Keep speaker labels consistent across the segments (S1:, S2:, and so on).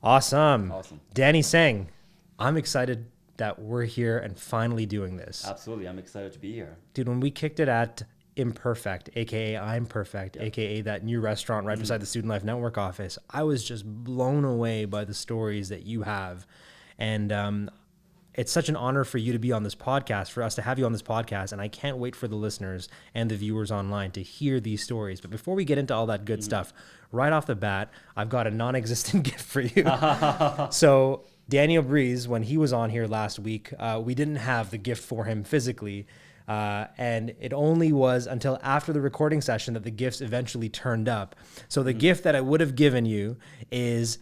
S1: Awesome.
S2: Awesome.
S1: Danny Tseng, I'm excited that we're here and finally doing this.
S2: Absolutely. I'm excited to be here.
S1: Dude, when we kicked it at Imperfect, aka I'm Perfect, aka that new restaurant right beside the Student Life Network office, I was just blown away by the stories that you have. And it's such an honor for you to be on this podcast, for us to have you on this podcast. And I can't wait for the listeners and the viewers online to hear these stories. But before we get into all that good stuff, right off the bat, I've got a non-existent gift for you. So Daniel Breeze, when he was on here last week, we didn't have the gift for him physically. And it only was until after the recording session that the gifts eventually turned up. So the gift that I would have given you is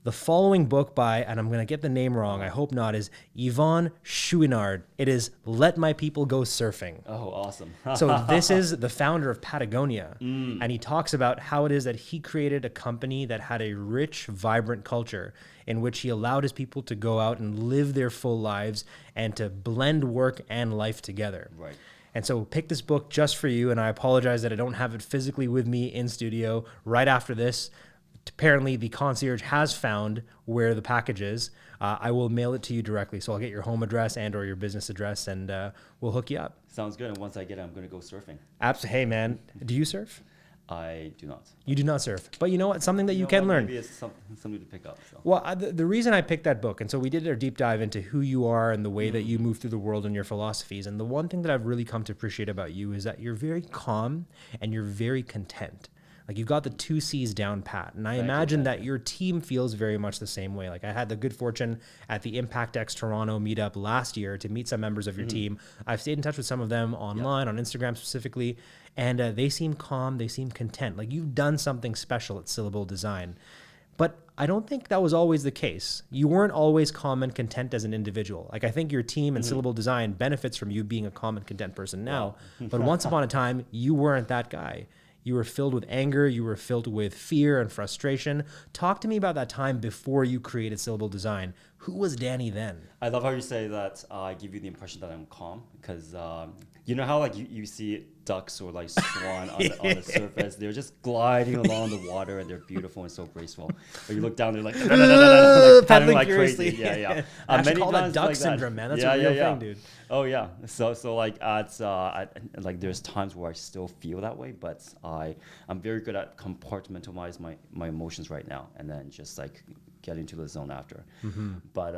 S1: the following book by, and I'm going to get the name wrong, I hope not, is Yvon Chouinard. It is Let My People Go Surfing.
S2: Oh, awesome.
S1: So this is the founder of Patagonia. And he talks about how it is that he created a company that had a rich, vibrant culture in which he allowed his people to go out and live their full lives and to blend work and life together.
S2: Right.
S1: And so pick this book just for you. And I apologize that I don't have it physically with me in studio right after this. Apparently, the concierge has found where the package is. I will mail it to you directly. So I'll get your home address and or your business address, and we'll hook you up.
S2: Sounds good. And once I get it, I'm going to go surfing.
S1: Hey, man, do you surf?
S2: I do not.
S1: You do not surf. But you know what? Something that you can learn.
S2: Maybe it's something to pick up. So.
S1: Well, the reason I picked that book, and so we did our deep dive into who you are and the way that you move through the world and your philosophies. And the one thing that I've really come to appreciate about you is that you're very calm and you're very content. Like you've got the 2 C's down pat. And I imagine that your team feels very much the same way. Like I had the good fortune at the Impact X Toronto meetup last year to meet some members of your team. I've stayed in touch with some of them online, on Instagram specifically, and they seem calm, they seem content. Like you've done something special at Syllable Design. But I don't think that was always the case. You weren't always calm and content as an individual. Like I think your team and Syllable Design benefits from you being a calm and content person now. But once upon a time, you weren't that guy. You were filled with anger. You were filled with fear and frustration. Talk to me about that time before you created Syllable Design. Who was Danny then?
S2: I love how you say that I give you the impression that I'm calm because you know how like you see ducks or like swan on the surface. They're just gliding along the water and they're beautiful and so graceful. But you look down, they're like paddling like crazy. Yeah.
S1: Many call that duck syndrome, man. That's a real thing, dude.
S2: Oh yeah. So like like there's times where I still feel that way, but I'm very good at compartmentalize my emotions right now, and then just like get into the zone after. But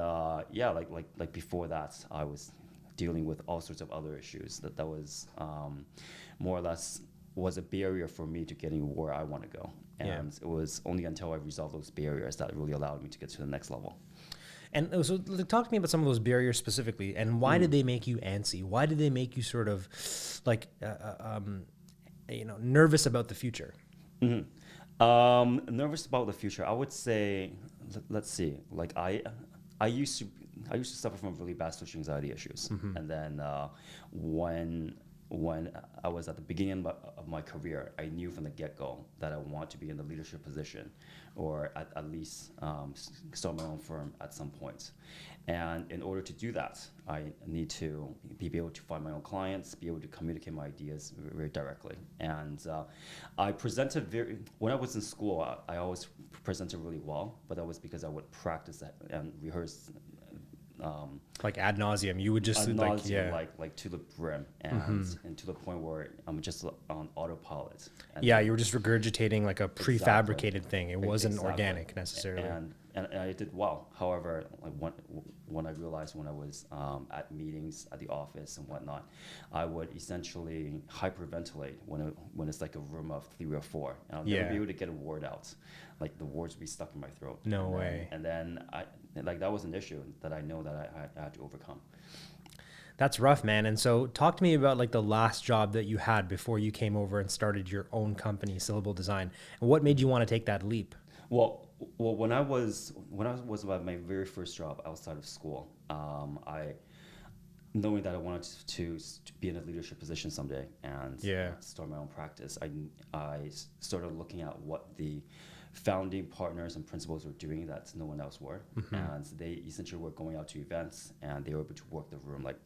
S2: like before that, I was dealing with all sorts of other issues that was more or less was a barrier for me to getting where I want to go. And it was only until I resolved those barriers that really allowed me to get to the next level.
S1: And so talk to me about some of those barriers specifically, and why did they make you antsy? Why did they make you sort of like, nervous about the future?
S2: Nervous about the future. I would say, let's see, like I used to suffer from really bad social anxiety issues. And then when I was at the beginning of my career, I knew from the get-go that I want to be in the leadership position, or at least start my own firm at some point. And in order to do that, I need to be able to find my own clients, be able to communicate my ideas very, very directly. And I presented when I was in school, I always presented really well, but that was because I would practice and rehearse.
S1: Like ad nauseum, you would just
S2: like to the brim and to the point where I'm just on autopilot. And
S1: you were just regurgitating like a prefabricated thing. It wasn't organic necessarily.
S2: And I did well. However, like when I realized when I was at meetings at the office and whatnot, I would essentially hyperventilate when it's like a room of 3 or 4, and I'll never be able to get a word out. Like the words would be stuck in my throat.
S1: No way.
S2: And then that was an issue that I know that I had to overcome.
S1: That's rough, man. And so talk to me about like the last job that you had before you came over and started your own company, Syllable Design. And what made you want to take that leap?
S2: Well, when I was about my very first job outside of school, knowing that I wanted to be in a leadership position someday and start my own practice, I started looking at what the founding partners and principals were doing that no one else were. And they essentially were going out to events and they were able to work the room like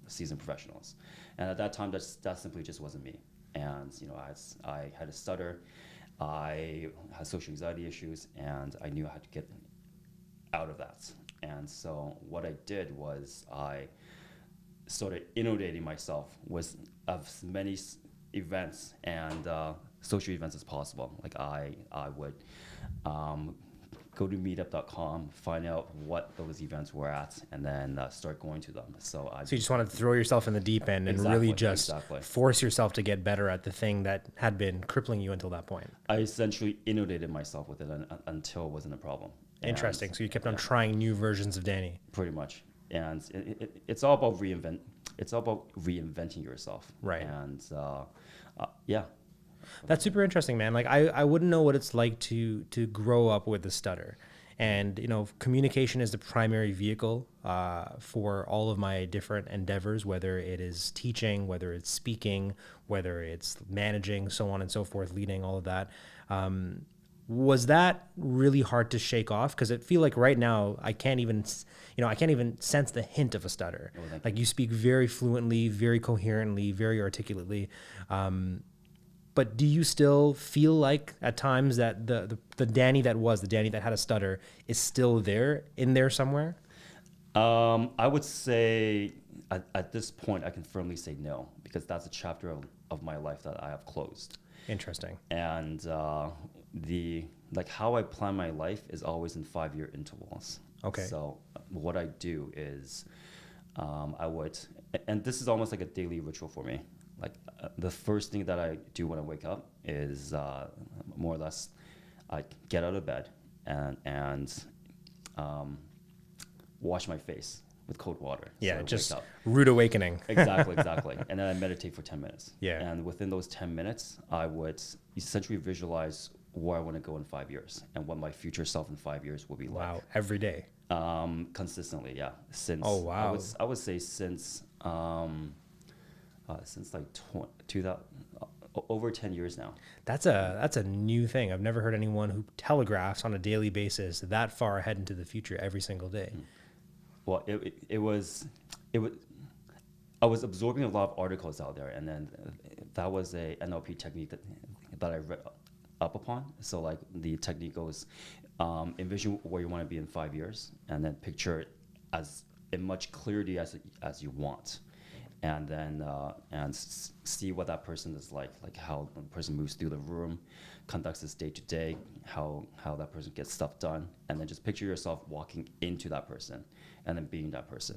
S2: seasoned professionals. And at that time, that simply just wasn't me. And I had a stutter, I had social anxiety issues, and I knew I had to get out of that. And so what I did was I started inundating myself with as many events and social events as possible. Like I would go to meetup.com, find out what those events were at, and then start going to them. So
S1: you just wanted to throw yourself in the deep end and really just force yourself to get better at the thing that had been crippling you until that point.
S2: I essentially inundated myself with it until it wasn't a problem.
S1: Interesting. So you kept on trying new versions of Danny.
S2: Pretty much. And it's all about It's all about reinventing yourself.
S1: Right.
S2: And yeah.
S1: That's super interesting, man. Like I wouldn't know what it's like to grow up with a stutter. And, communication is the primary vehicle for all of my different endeavors, whether it is teaching, whether it's speaking, whether it's managing, so on and so forth, leading, all of that. Was that really hard to shake off? Because I feel like right now I can't even sense the hint of a stutter.
S2: Oh,
S1: like you speak very fluently, very coherently, very articulately. But do you still feel like at times that the Danny that had a stutter is still in there somewhere?
S2: I would say at this point I can firmly say no, because that's a chapter of my life that I have closed.
S1: Interesting.
S2: And how I plan my life is always in 5-year intervals.
S1: Okay.
S2: So what I do is and this is almost like a daily ritual for me. Like the first thing that I do when I wake up is more or less I get out of bed and wash my face with cold water.
S1: Yeah,
S2: so
S1: just rude awakening.
S2: Exactly. And then I meditate for 10 minutes.
S1: Yeah.
S2: And within those 10 minutes, I would essentially visualize where I want to go in 5 years and what my future self in 5 years will be like.
S1: Wow, every day.
S2: Consistently, yeah.
S1: Oh, wow.
S2: I would say since like 2000, over 10 years now.
S1: That's a new thing. I've never heard anyone who telegraphs on a daily basis that far ahead into the future every single day.
S2: Well, it was I was absorbing a lot of articles out there, and then that was a NLP technique that I read up upon. So like the technique goes, envision where you want to be in 5 years, and then picture it as in much clarity as you want. And then see what that person is like how the person moves through the room, conducts this day to day, how that person gets stuff done, and then just picture yourself walking into that person, and then being that person,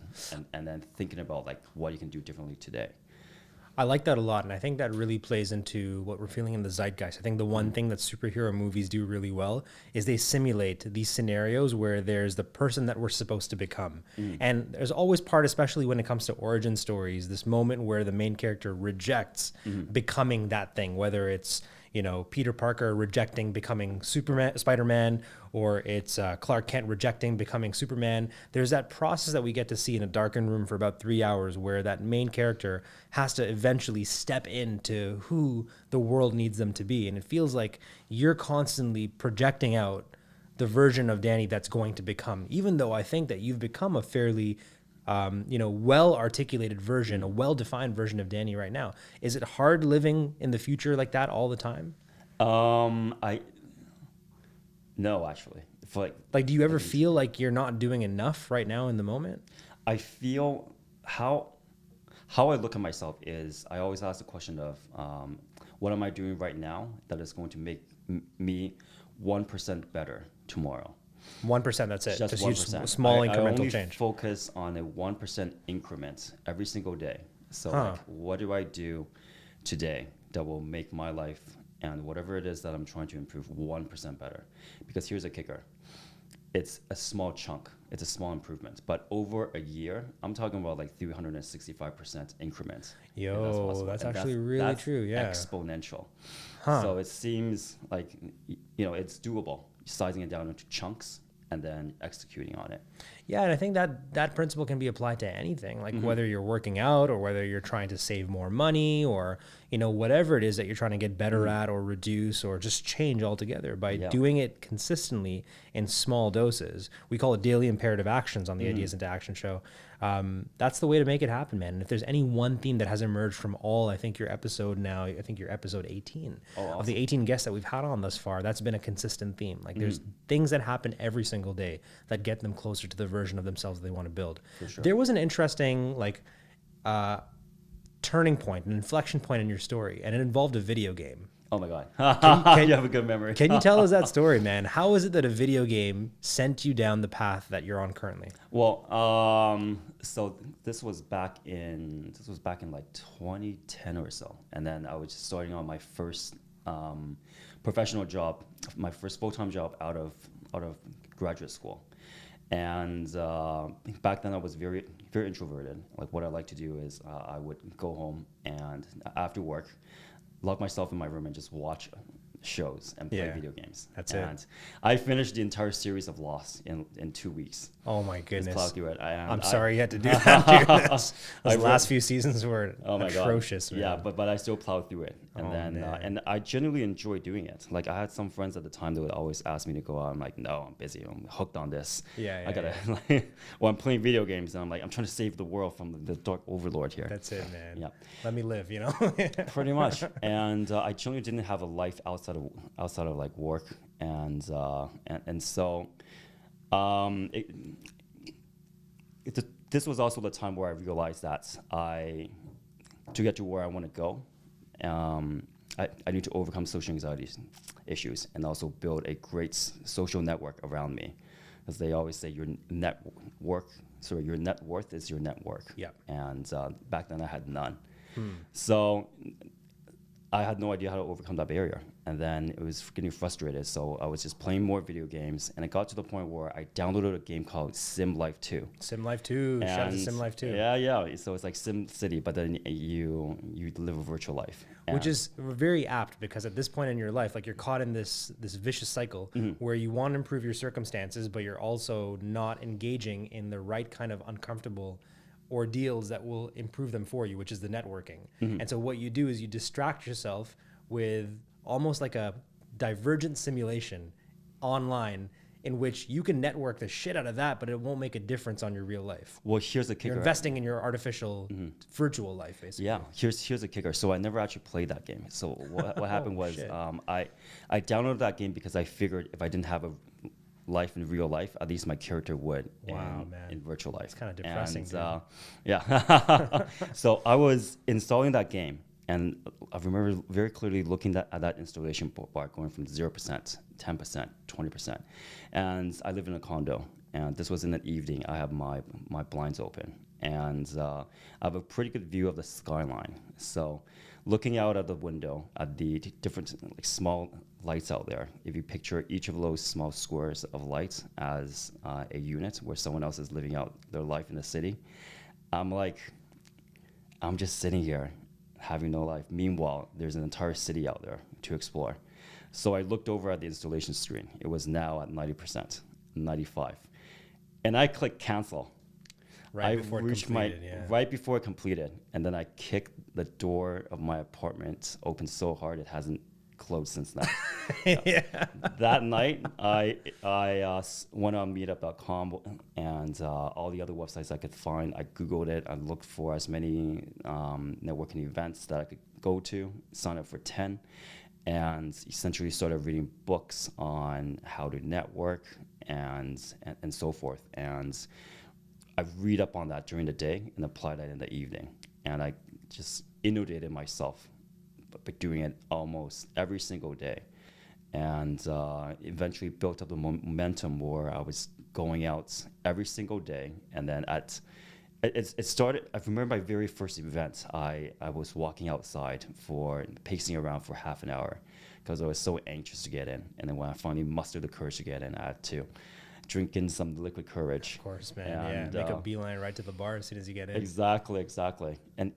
S2: and then thinking about like what you can do differently today.
S1: I like that a lot, and I think that really plays into what we're feeling in the zeitgeist. I think the one thing that superhero movies do really well is they simulate these scenarios where there's the person that we're supposed to become. And there's always part, especially when it comes to origin stories, this moment where the main character rejects becoming that thing, whether it's Peter Parker rejecting becoming Spider-Man, or it's Clark Kent rejecting becoming Superman. There's that process that we get to see in a darkened room for about 3 hours where that main character has to eventually step into who the world needs them to be. And it feels like you're constantly projecting out the version of Danny that's going to become, even though I think that you've become a fairly well-articulated version, a well-defined version of Danny right now. Is it hard living in the future like that all the time?
S2: No, actually.
S1: Like, do you ever feel like you're not doing enough right now in the moment?
S2: I feel how I look at myself is I always ask the question of what am I doing right now that is going to make me 1% better tomorrow?
S1: 1%, that's it.
S2: Just 1%.
S1: Small incremental
S2: I only
S1: change.
S2: Focus on a 1% increment every single day. So like, what do I do today that will make my life and whatever it is that I'm trying to improve 1% better? Because here's a kicker. It's a small chunk. It's a small improvement. But over a year, I'm talking about like 365% increments.
S1: Yo, that's actually really true. Yeah.
S2: Exponential. So it seems like, it's doable. Sizing it down into chunks and then executing on it.
S1: Yeah, and I think that principle can be applied to anything, like whether you're working out or whether you're trying to save more money or, whatever it is that you're trying to get better at or reduce or just change altogether by doing it consistently in small doses. We call it daily imperative actions on the Ideas into Action show. That's the way to make it happen, man. And if there's any one theme that has emerged from I think you're episode 18 of the 18 guests that we've had on thus far, that's been a consistent theme. Like there's things that happen every single day that get them closer to the version of themselves that they want to build.
S2: For sure.
S1: There was an interesting turning point, an inflection point in your story, and it involved a video game.
S2: Oh my God. You have a good memory.
S1: Can you tell us that story, man? How is it that a video game sent you down the path that you're on currently?
S2: Well, so this was back in like 2010 or so, and then I was just starting on my first professional job, my first full-time job out of graduate school. And back then I was very, very introverted. Like what I like to do is I would go home and after work, lock myself in my room and just watch shows and play video games.
S1: That's
S2: and
S1: it.
S2: I finished the entire series of Lost in 2 weeks.
S1: Oh my goodness.
S2: Just through it.
S1: I'm sorry you had to do that. Dude. Those last few seasons were atrocious. Man.
S2: Yeah, but I still plowed through it. And and I genuinely enjoy doing it. Like I had some friends at the time that would always ask me to go out. I'm like, no, I'm busy. I'm hooked on this. I gotta I'm playing video games and I'm trying to save the world from the dark overlord here.
S1: That's it, man.
S2: Yeah.
S1: Let me live,
S2: Pretty much. And I genuinely didn't have a life outside of like work. And so this was also the time where I realized that to get to where I want to go, I need to overcome social anxiety issues and also build a great social network around me. As they always say, your net worth is your network.
S1: Yeah.
S2: And back then I had none. So I had no idea how to overcome that barrier. And then it was getting frustrated. So I was just playing more video games. And it got to the point where I downloaded a game called Sim Life 2.
S1: Sim Life 2. Shout out to Sim Life 2.
S2: Yeah. So it's like Sim City, but then you live a virtual life.
S1: Which is very apt because at this point in your life, like you're caught in this vicious cycle where you want to improve your circumstances, but you're also not engaging in the right kind of uncomfortable ordeals that will improve them for you, which is the networking. And so what you do is you distract yourself with almost like a divergent simulation online in which you can network the shit out of that, but it won't make a difference on your real life.
S2: Well, here's the kicker.
S1: You're investing in your artificial virtual life, basically.
S2: Yeah, here's the kicker. So I never actually played that game. So what happened was I downloaded that game because I figured if I didn't have a life in real life, at least my character would in virtual life.
S1: It's kind of depressing.
S2: And, so I was installing that game, and I remember very clearly looking at that installation bar going from 0%, 10%, 20%. And I live in a condo, and this was in the evening. I have my blinds open, and I have a pretty good view of the skyline. So looking out of the window at the different small lights out there, if you picture each of those small squares of lights as a unit where someone else is living out their life in the city, I'm just sitting here having no life. Meanwhile, there's an entire city out there to explore. So I looked over at the installation screen. It was now at 90%, 95%. And I clicked cancel. Right before it completed. And then I kicked the door of my apartment open so hard it hasn't closed since then. That night, I went on meetup.com and all the other websites I could find. I Googled it. I looked for as many networking events that I could go to, sign up for 10, and essentially started reading books on how to network and so forth. And I read up on that during the day and apply that in the evening. And I just inundated myself by doing it almost every single day. And eventually built up the momentum where I was going out every single day. And then it started, I remember my very first event, I was walking outside pacing around for half an hour because I was so anxious to get in. And then when I finally mustered the courage to get in, I had to drink in some liquid courage.
S1: Of course, man. And, make a beeline right to the bar as soon as you get in.
S2: Exactly. And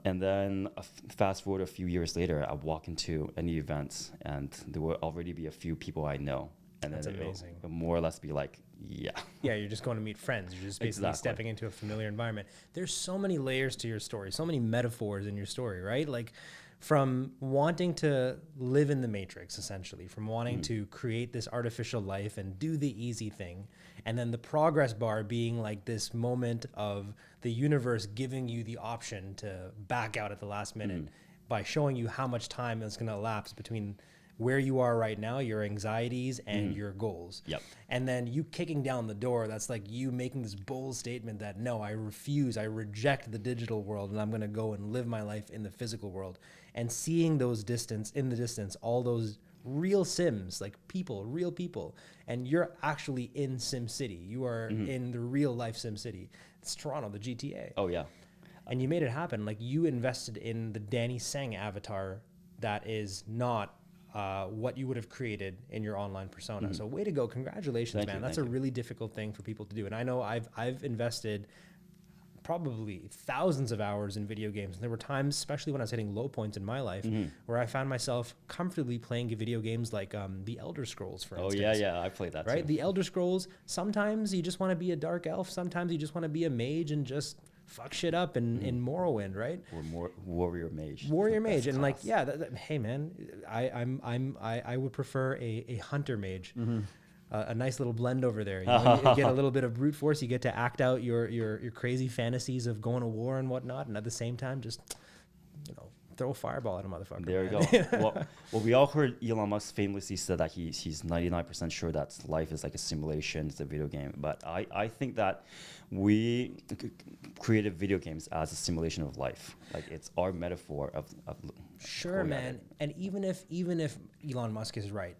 S2: then fast forward a few years later, I walk into any event and there will already be a few people I know. and
S1: That's
S2: then
S1: amazing.
S2: it'll more or less be like, yeah.
S1: Yeah, you're just going to meet friends. You're just basically stepping into a familiar environment. There's so many layers to your story, so many metaphors in your story, right? Like from wanting to live in the matrix, essentially, from wanting to create this artificial life and do the easy thing. And then the progress bar being like this moment of the universe giving you the option to back out at the last minute by showing you how much time is going to elapse between where you are right now, your anxieties and your goals.
S2: Yep.
S1: And then you kicking down the door, that's like you making this bold statement that, no, I refuse, I reject the digital world and I'm going to go and live my life in the physical world. And seeing those in the distance, all those real Sims, like people, real people. And you're actually in Sim City. You are in the real life Sim City. It's Toronto, the GTA.
S2: Oh, yeah.
S1: And you made it happen. Like you invested in the Danny Tseng avatar that is not what you would have created in your online persona. So way to go. Congratulations, man. That's a really difficult thing for people to do. And I know I've invested probably thousands of hours in video games. And there were times, especially when I was hitting low points in my life, where I found myself comfortably playing video games like the Elder Scrolls, for instance.
S2: Oh, yeah. I played that
S1: right?
S2: too.
S1: The Elder Scrolls, sometimes you just want to be a dark elf. Sometimes you just want to be a mage and just fuck shit up in Morrowind, right?
S2: Or more warrior mage.
S1: Warrior mage, and
S2: class.
S1: like, yeah, hey man, I would prefer a hunter mage, a nice little blend over there. You know, you get a little bit of brute force. You get to act out your crazy fantasies of going to war and whatnot, and at the same time, just throw a fireball at a motherfucker.
S2: There you go. well, we all heard Elon Musk famously said that he's 99% sure that life is like a simulation, it's a video game. But I think that we created video games as a simulation of life. Like it's our metaphor of
S1: Sure, man. And even if Elon Musk is right,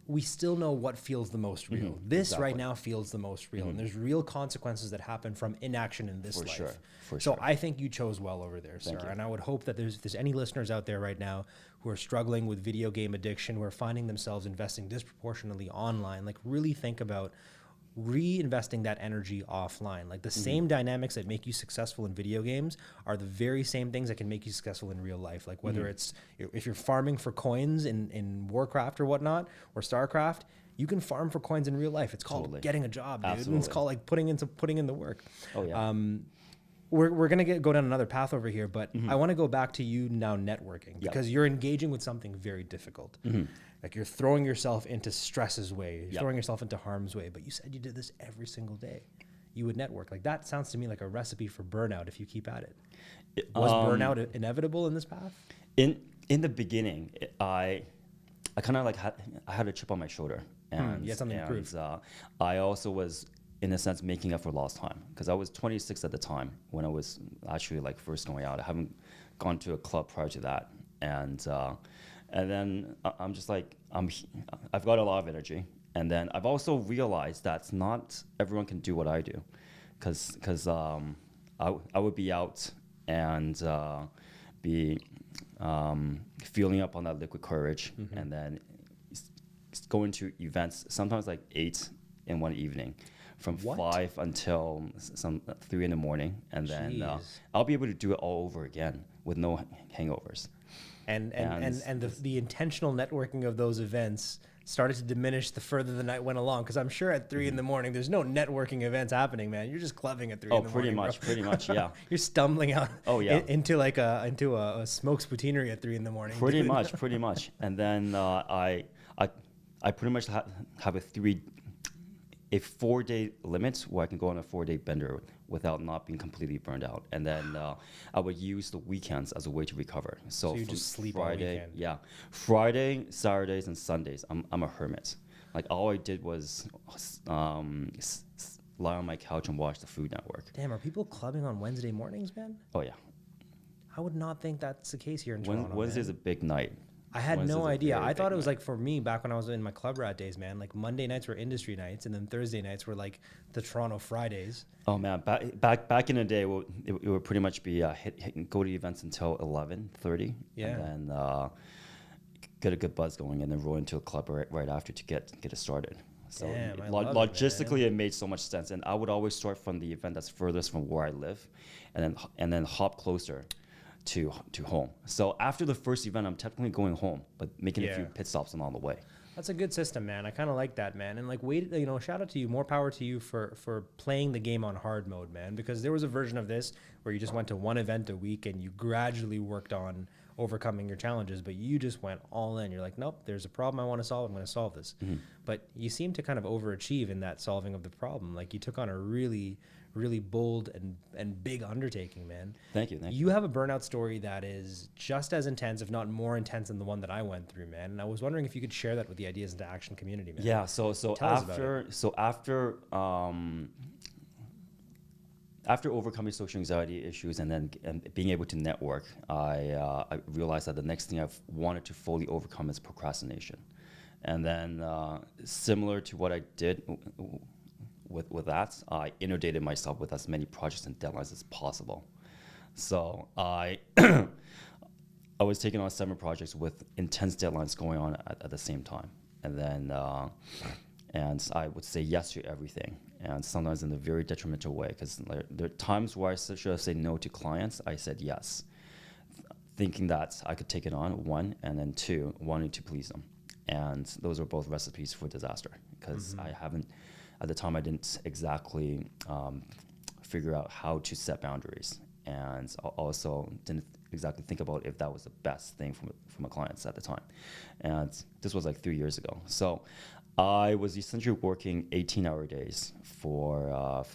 S1: we still know what feels the most real. This right now feels the most real. And there's real consequences that happen from inaction in this life.
S2: For
S1: so
S2: sure.
S1: I think you chose well over there, sir. And I would hope that if there's any listeners out there right now who are struggling with video game addiction, who are finding themselves investing disproportionately online, like really think about reinvesting that energy offline. Like the same dynamics that make you successful in video games are the very same things that can make you successful in real life. Like whether it's, if you're farming for coins in Warcraft or whatnot, or StarCraft, you can farm for coins in real life. It's called getting a job, dude. And it's called like putting in the work.
S2: Oh yeah.
S1: We're going to go down another path over here, but I want to go back to you now networking because you're engaging with something very difficult. Like you're throwing yourself into stress's way, you're throwing yourself into harm's way, but you said you did this every single day. You would network. Like that sounds to me like a recipe for burnout if you keep at it. Was burnout inevitable in this path?
S2: In the beginning, I kind of like I had a chip on my shoulder. And,
S1: you had something to prove.
S2: I also was, in a sense, making up for lost time because I was 26 at the time when I was actually like first going out. I haven't gone to a club prior to that, and then I'm just like I've got a lot of energy, and then I've also realized that not everyone can do what I do, because I would be out and be fueling up on that liquid courage, and then going to events sometimes like 8 in one evening. From 5 until 3 in the morning, and then I'll be able to do it all over again with no hangovers. And the intentional networking of those events started to diminish the further the night went along. Because I'm sure at 3 in the morning, there's no networking events happening, man. You're just clubbing at 3 in the morning. Pretty much, yeah.
S1: You're stumbling out. Into a smoked spootinery at 3 in the morning.
S2: Pretty much. And then I pretty much have a 4-day limit where I can go on a 4-day bender without not being completely burned out. And then I would use the weekends as a way to recover. So
S1: you just sleep
S2: Friday,
S1: all weekend.
S2: Yeah. Friday, Saturdays, and Sundays, I'm a hermit. Like all I did was lie on my couch and watch the Food Network.
S1: Damn, are people clubbing on Wednesday mornings, man?
S2: Oh, yeah.
S1: I would not think that's the case here in Toronto.
S2: Wednesday's a big night.
S1: I had no idea. I thought it was like for me back when I was in my club rat days, man. Like Monday nights were industry nights, and then Thursday nights were like the Toronto Fridays.
S2: Oh man, back in the day, it would pretty much be go to events until 11:30, and then get a good buzz going, and then roll into a club right after to get it started. So logistically, it made so much sense, and I would always start from the event that's furthest from where I live, and then hop closer to home. So after the first event, I'm technically going home, but making a few pit stops along the way.
S1: That's a good system, man. I kind of like that, man. And like, wait, shout out to you. More power to you for playing the game on hard mode, man. Because there was a version of this where you just went to one event a week and you gradually worked on overcoming your challenges, but you just went all in. You're like, nope, there's a problem I want to solve. I'm going to solve this. But you seem to kind of overachieve in that solving of the problem. Like you took on a really, really bold and big undertaking, man.
S2: Thank you.
S1: You have a burnout story that is just as intense, if not more intense than the one that I went through, man. And I was wondering if you could share that with the Ideas into Action community, man.
S2: Yeah. So after overcoming social anxiety issues and being able to network, I realized that the next thing I've wanted to fully overcome is procrastination. And then similar to what I did with that, I inundated myself with as many projects and deadlines as possible. So I was taking on 7 projects with intense deadlines going on at the same time. And then and I would say yes to everything, and sometimes in a very detrimental way, because there are times where I should have said no to clients. I said yes, thinking that I could take it on, 1, and then 2, wanting to please them. And those are both recipes for disaster, because at the time I didn't exactly figure out how to set boundaries, and also didn't exactly think about if that was the best thing from my clients at the time. And this was like 3 years ago. So I was essentially working 18-hour days for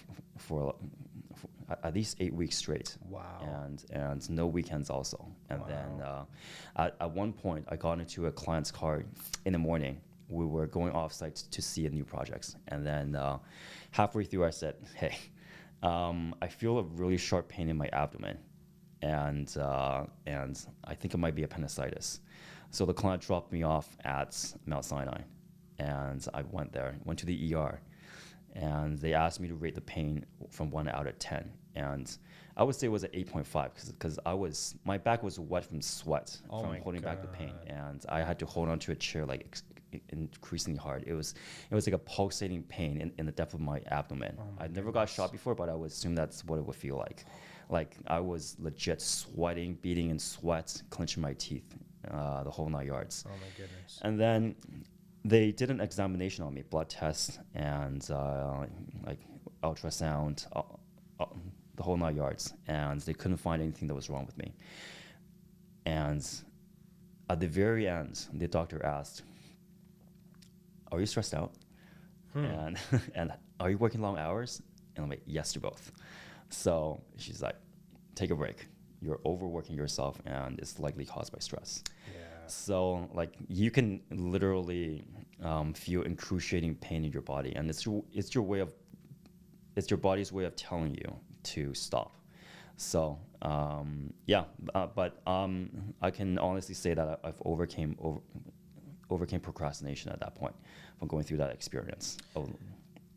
S2: at least 8 weeks straight.
S1: Wow.
S2: And no weekends also. And then at one point, I got into a client's car in the morning. We were going off-site to see a new projects. And then halfway through, I said, hey, I feel a really sharp pain in my abdomen. And I think it might be appendicitis. So the client dropped me off at Mount Sinai. And I went to the ER, and they asked me to rate the pain from 1 out of 10. And I would say it was an 8.5 because my back was wet from sweat from holding back the pain, and I had to hold onto a chair like increasingly hard. It was like a pulsating pain in the depth of my abdomen. I never got shot before, but I would assume that's what it would feel like. Like I was legit sweating, beating in sweat, clenching my teeth, the whole 9 yards.
S1: Oh my goodness.
S2: And then they did an examination on me, blood test and like ultrasound, the whole 9 yards, and they couldn't find anything that was wrong with me. And at the very end, the doctor asked, "Are you stressed out? And are you working long hours?" And I'm like, "Yes to both." So she's like, "Take a break. You're overworking yourself, and it's likely caused by stress."
S1: Yeah.
S2: So like you can literally feel excruciating pain in your body, and it's your body's way of telling you to stop. So but I can honestly say that I've overcame procrastination at that point from going through that experience.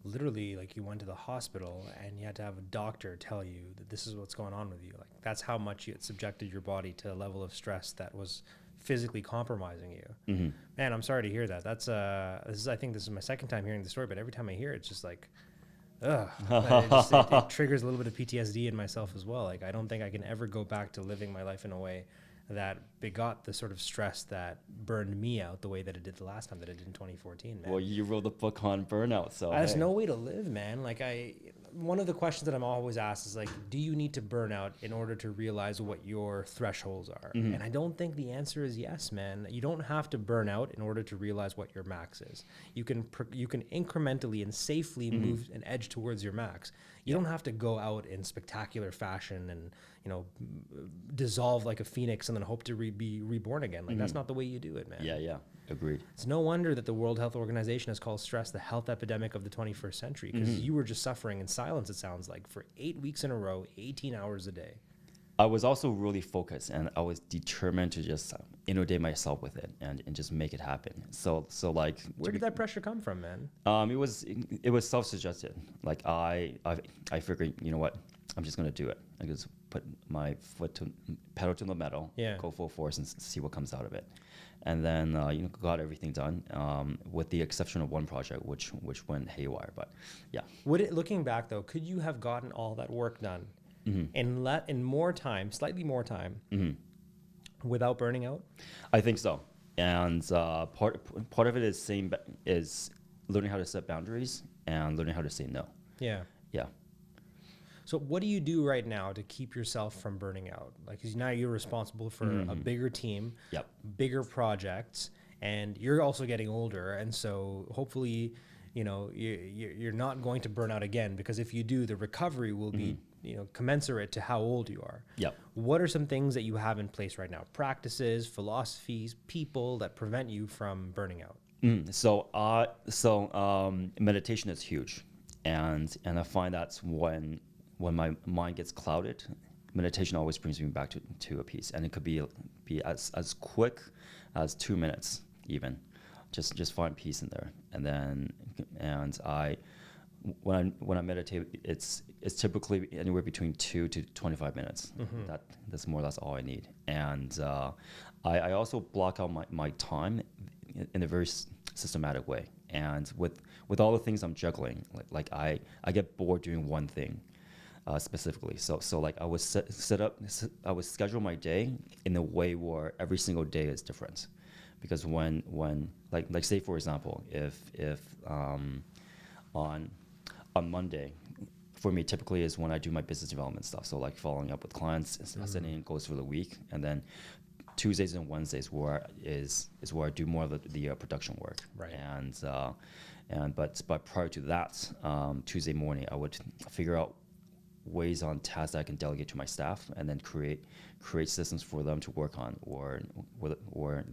S1: Literally, like you went to the hospital and you had to have a doctor tell you that this is what's going on with you. Like that's how much you had subjected your body to a level of stress that was physically compromising you.
S2: Mm-hmm.
S1: Man, I'm sorry to hear that. That's I think this is my second time hearing the story, but every time I hear it, it's just like, ugh. It triggers a little bit of PTSD in myself as well. Like I don't think I can ever go back to living my life in a way that begot the sort of stress that burned me out the way that it did the last time that it did in 2014, man.
S2: Well, you wrote the book on burnout, so
S1: there's no way to live, man. Like one of the questions that I'm always asked is like, do you need to burn out in order to realize what your thresholds are?
S2: Mm-hmm.
S1: And I don't think the answer is yes, man. You don't have to burn out in order to realize what your max is. You can incrementally and safely move and edge towards your max. You don't have to go out in spectacular fashion and dissolve like a phoenix and then hope to be reborn again. Like that's not the way you do it, man.
S2: Yeah, agreed.
S1: It's no wonder that the World Health Organization has called stress the health epidemic of the 21st century, because you were just suffering in silence, it sounds like, for 8 weeks in a row, 18 hours a day.
S2: I was also really focused, and I was determined to just inundate myself with it and just make it happen. So like,
S1: where did that pressure come from, man?
S2: It was self-suggested. Like I figured, you know what, I'm just gonna do it. I just put my pedal to the metal, go full force, and see what comes out of it. And then got everything done, with the exception of one project, which went haywire. But yeah.
S1: Looking back though, could you have gotten all that work done in more time, slightly more time, without burning out?
S2: I think so. And part of it is learning how to set boundaries and learning how to say no.
S1: Yeah.
S2: Yeah.
S1: So what do you do right now to keep yourself from burning out? Like, 'cause now you're responsible for a bigger team,
S2: Yep.
S1: bigger projects, and you're also getting older. And so hopefully, you're not going to burn out again, because if you do, the recovery will be, commensurate to how old you are.
S2: Yep.
S1: What are some things that you have in place right now? Practices, philosophies, people that prevent you from burning out?
S2: So meditation is huge, and I find that's when my mind gets clouded, meditation always brings me back to a peace, and it could be as quick as 2 minutes even. Just find peace in there, and I when I meditate, it's typically anywhere between 2 to 25 minutes. That's more or less all I need, and I also block out my time in a very systematic way. And with all the things I'm juggling, like I get bored doing one thing specifically. So like I would I would schedule my day in a way where every single day is different. Because when like say for example, if on Monday, for me typically is when I do my business development stuff. So like following up with clients, sending goals for the week, and then Tuesdays and Wednesdays where I do more of the production work.
S1: Right.
S2: But prior to that, Tuesday morning I would figure out ways on tasks that I can delegate to my staff, and then create systems for them to work on, or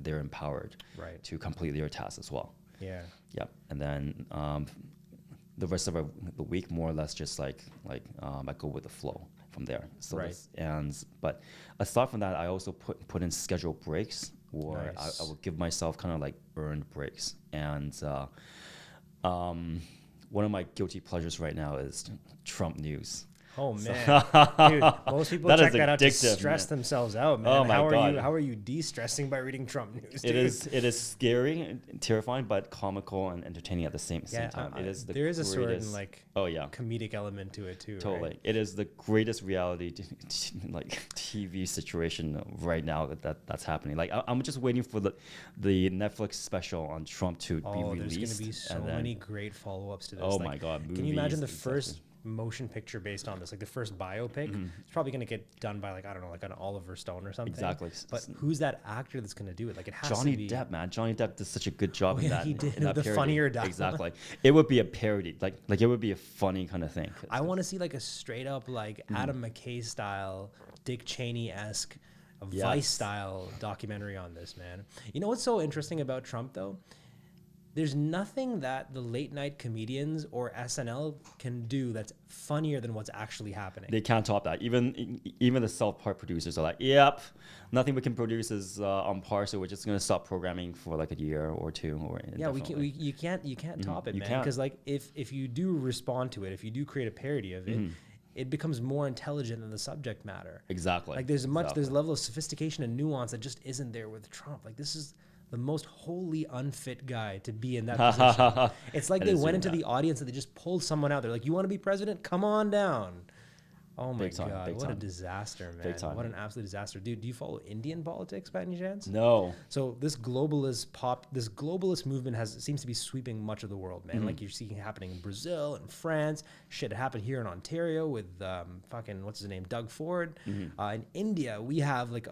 S2: they're empowered to complete their tasks as well.
S1: Yeah.
S2: Yeah. And then the rest of the week, more or less, just like I go with the flow from there. So but aside from that, I also put in scheduled breaks, or I will give myself kind of like earned breaks. And one of my guilty pleasures right now is Trump news.
S1: Oh man, dude, most people check that out to stress themselves out, man.
S2: Oh my God.
S1: How are you de-stressing by reading Trump news?
S2: Dude? It is scary and terrifying, but comical and entertaining at the same time.
S1: There is a certain comedic element to it too.
S2: Totally,
S1: right?
S2: It is the greatest reality like TV situation right now that's happening. Like I'm just waiting for the Netflix special on Trump to be released.
S1: There's going to be so many great follow-ups to this.
S2: Oh my God, movies,
S1: can you imagine the first motion picture based on this, like the first biopic? It's probably going to get done by like an Oliver Stone or something.
S2: Exactly.
S1: But who's that actor that's going to do it? Like it has
S2: Johnny
S1: to be
S2: Depp, man. Johnny Depp did such a good job in that.
S1: He did.
S2: In that
S1: the
S2: parody.
S1: Funnier dialogue.
S2: Exactly. It would be a parody. Like it would be a funny kind of thing.
S1: I want to see like a straight up like Adam McKay style, Dick Cheney-esque, Vice style documentary on this, man. You know what's so interesting about Trump though? There's nothing that the late night comedians or SNL can do that's funnier than what's actually happening.
S2: They can't top that. Even the South Park producers are like, yep, nothing we can produce is on par, so we're just gonna stop programming for like a year or two.
S1: You can't top it, man. Because like if you do respond to it, if you do create a parody of it, it becomes more intelligent than the subject matter.
S2: Exactly.
S1: Like there's a level of sophistication and nuance that just isn't there with Trump. Like this is the most wholly unfit guy to be in that position. It's like they went into the audience and they just pulled someone out. They're like, you want to be president? Come on down. Oh my God, what a disaster, man. What an absolute disaster. Dude, do you follow Indian politics by any chance?
S2: No.
S1: So this globalist movement seems to be sweeping much of the world, man. Like you're seeing happening in Brazil and France. Shit happened here in Ontario with what's his name, Doug Ford. In India, we have like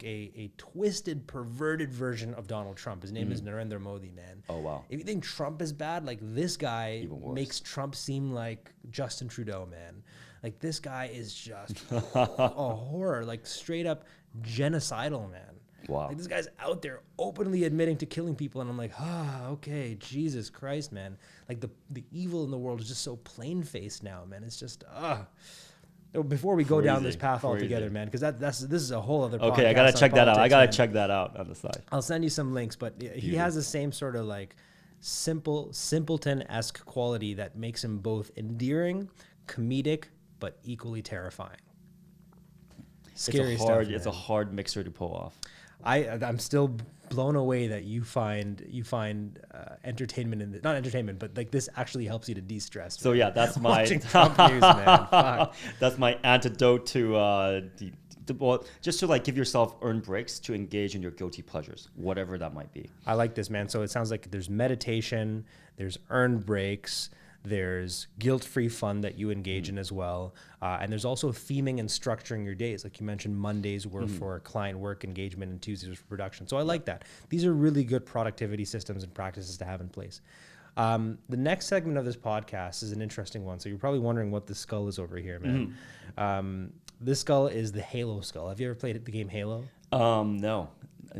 S1: a twisted, perverted version of Donald Trump. His name is Narendra Modi, man.
S2: Oh wow.
S1: If you think Trump is bad, like this guy makes Trump seem like Justin Trudeau, man. Like this guy is just a horror, like straight up genocidal, man.
S2: Wow.
S1: Like this guy's out there openly admitting to killing people, and I'm like, okay, Jesus Christ, man. Like the evil in the world is just so plain faced now, man. It's just Before we go down this path altogether, man, because this is a whole other podcast.
S2: Okay, I gotta check that out. I gotta check that out on the side.
S1: I'll send you some links, but he has the same sort of like simpleton-esque quality that makes him both endearing, comedic, but equally terrifying. Scary stuff.
S2: It's a hard mixer to pull off.
S1: I'm still blown away that you find entertainment in not entertainment, but like this actually helps you to de-stress.
S2: So yeah, that's my
S1: watching Trump news, man. Fuck.
S2: That's my antidote to Well, just to like give yourself earned breaks to engage in your guilty pleasures, whatever that might be.
S1: I like this, man. So it sounds like there's meditation, there's earned breaks, there's guilt-free fun that you engage in as well. And there's also theming and structuring your days. Like you mentioned, Mondays were for client work engagement and Tuesdays were for production. So I like that. These are really good productivity systems and practices to have in place. The next segment of this podcast is an interesting one. So you're probably wondering what this skull is over here, man. This skull is the Halo skull. Have you ever played the game Halo?
S2: No.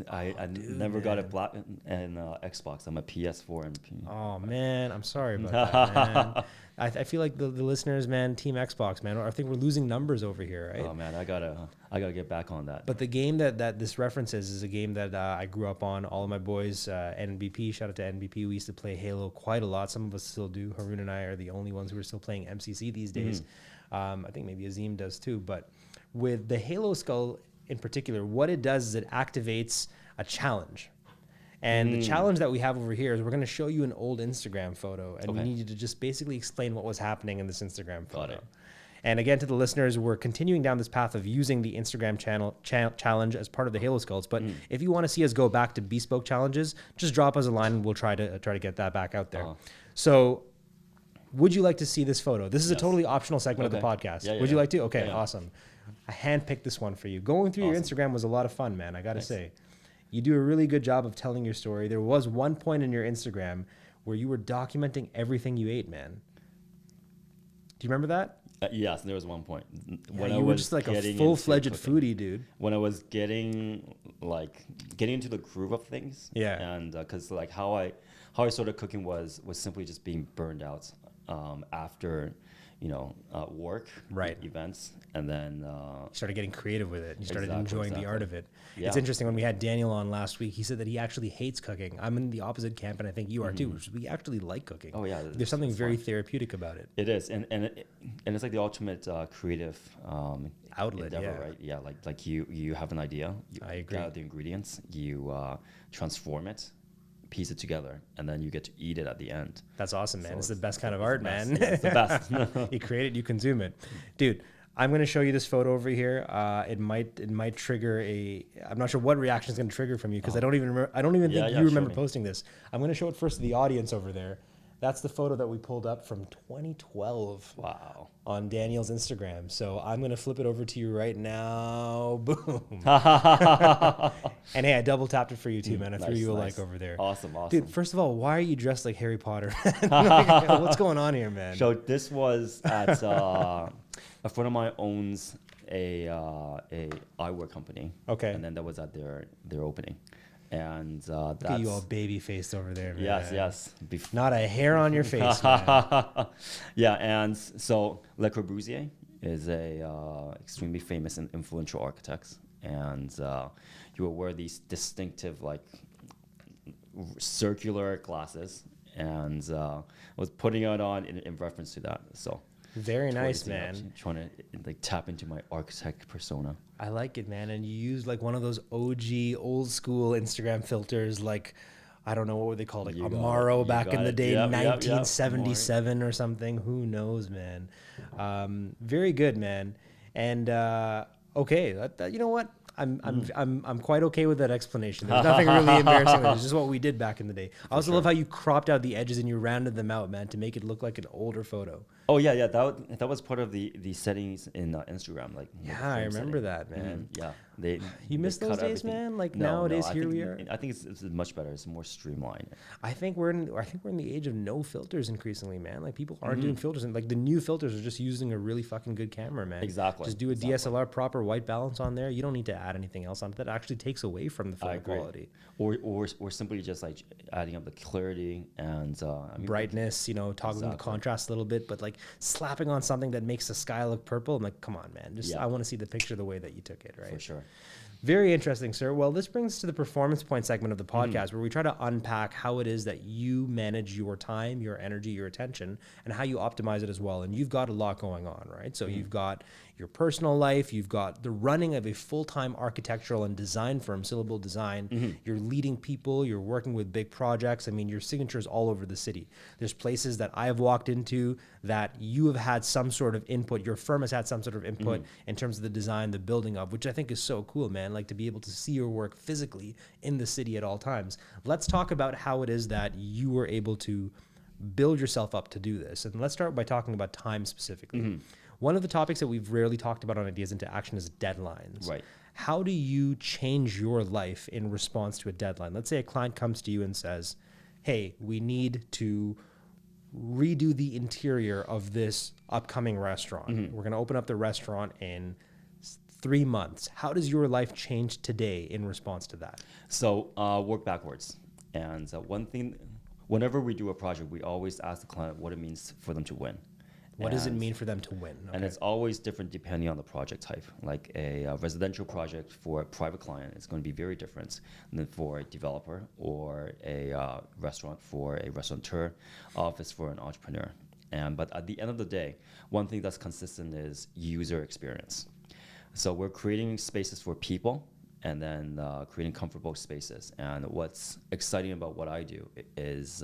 S2: I never got a black and Xbox. I'm a PS4 and
S1: Oh man, I'm sorry about that, man. I feel like the listeners, man, Team Xbox, man. I think we're losing numbers over here, right?
S2: Oh man, I gotta get back on that.
S1: But the game that this references is a game that I grew up on. All of my boys, NBP, shout out to NBP. We used to play Halo quite a lot. Some of us still do. Haroon and I are the only ones who are still playing MCC these days. I think maybe Azim does too. But with the Halo skull in particular, what it does is it activates a challenge. And the challenge that we have over here is we're going to show you an old Instagram photo, and we need you to just basically explain what was happening in this Instagram photo.
S2: Got it.
S1: And again, to the listeners, we're continuing down this path of using the Instagram challenge as part of the Halo Skulls. But if you want to see us go back to bespoke challenges, just drop us a line and we'll try to get that back out there. So would you like to see this photo? This is a totally optional segment of the podcast. Would you like to? Okay, awesome. I handpicked this one for you. Going through your Instagram was a lot of fun, man. I got to say. You do a really good job of telling your story. There was one point in your Instagram where you were documenting everything you ate, man. Do you remember that?
S2: Yes, there was one point.
S1: When you were just like a full-fledged foodie, dude.
S2: When I was getting into the groove of things.
S1: Yeah.
S2: And because like how I started cooking was simply just being burned out after work events, and then you
S1: started getting creative with it. You started enjoying the art of it.
S2: Yeah.
S1: It's interesting. When we had Daniel on last week, he said that he actually hates cooking. I'm in the opposite camp, and I think you are too. Which is we actually like cooking.
S2: Oh yeah,
S1: there's something very therapeutic about it.
S2: It is, and it's like the ultimate creative
S1: outlet,
S2: endeavor, right? Yeah, like you have an idea, you
S1: I agree.
S2: gather the ingredients, you transform it, piece it together, and then you get to eat it at the end.
S1: That's awesome, man. So it's the best kind of art, man.
S2: Yeah, it's the best.
S1: You create it, you consume it. Dude, I'm going to show you this photo over here. It might trigger I'm not sure what reaction is going to trigger from you because I don't even think you remember posting this. I'm going to show it first to the audience over there. That's the photo that we pulled up from 2012.
S2: Wow.
S1: On Daniel's Instagram. So I'm going to flip it over to you right now. Boom. And hey, I double tapped it for you too, man. I threw you a like over there.
S2: Awesome.
S1: Dude, first of all, why are you dressed like Harry Potter? What's going on here, man?
S2: So this was at a friend of mine owns a eyewear company.
S1: Okay.
S2: And then that was at their opening. And
S1: look at you all baby faced over there, man.
S2: Yes.
S1: Not a hair on your face, man.
S2: Yeah, and so Le Corbusier is a extremely famous and influential architect, and he would wear these distinctive like circular glasses, and was putting it on in reference to that. So
S1: very nice, man.
S2: Trying to like tap into my architect persona.
S1: I like it, man. And you use like one of those OG old school Instagram filters, like I don't know what were they called, like Amaro back in the day, 1977 or something. Who knows, man? Very good, man. And okay, you know what? I'm quite okay with that explanation. There's nothing really embarrassing. It's just what we did back in the day. I also love how you cropped out the edges and you rounded them out, man, to make it look like an older photo.
S2: Oh yeah. That was part of the settings in Instagram. Like
S1: I remember that, man.
S2: Yeah,
S1: you miss those days, man. Like nowadays, here we are.
S2: I think it's much better. It's more streamlined.
S1: I think we're in the age of no filters increasingly, man. Like people aren't doing filters, and like the new filters are just using a really fucking good camera, man.
S2: Exactly.
S1: Just do a DSLR proper white balance on there. You don't need to add anything else on it. That actually takes away from the photo quality.
S2: Or simply just like adding up the clarity and
S1: brightness. Toggling the contrast a little bit, but like slapping on something that makes the sky look purple. I'm like, come on, man. I want to see the picture the way that you took it, right?
S2: For sure.
S1: Very interesting, sir. Well, this brings us to the performance point segment of the podcast where we try to unpack how it is that you manage your time, your energy, your attention, and how you optimize it as well. And you've got a lot going on, right? So you've got your personal life, you've got the running of a full-time architectural and design firm, Syllable Design. You're leading people, you're working with big projects. I mean, your signature is all over the city. There's places that I have walked into that you have had some sort of input, your firm has had some sort of input in terms of the design, the building of, which I think is so cool, man. Like to be able to see your work physically in the city at all times. Let's talk about how it is that you were able to build yourself up to do this. And let's start by talking about time specifically. One of the topics that we've rarely talked about on Ideas into Action is deadlines.
S2: Right.
S1: How do you change your life in response to a deadline? Let's say a client comes to you and says, hey, we need to redo the interior of this upcoming restaurant. We're going to open up the restaurant in 3 months. How does your life change today in response to that?
S2: So work backwards. And one thing, whenever we do a project, we always ask the client what it means for them to win.
S1: What does it mean for them to win? Okay.
S2: And it's always different depending on the project type. Like a residential project for a private client is going to be very different than for a developer, or a restaurant for a restaurateur, office for an entrepreneur. But at the end of the day, one thing that's consistent is user experience. So we're creating spaces for people, and then creating comfortable spaces. And what's exciting about what I do is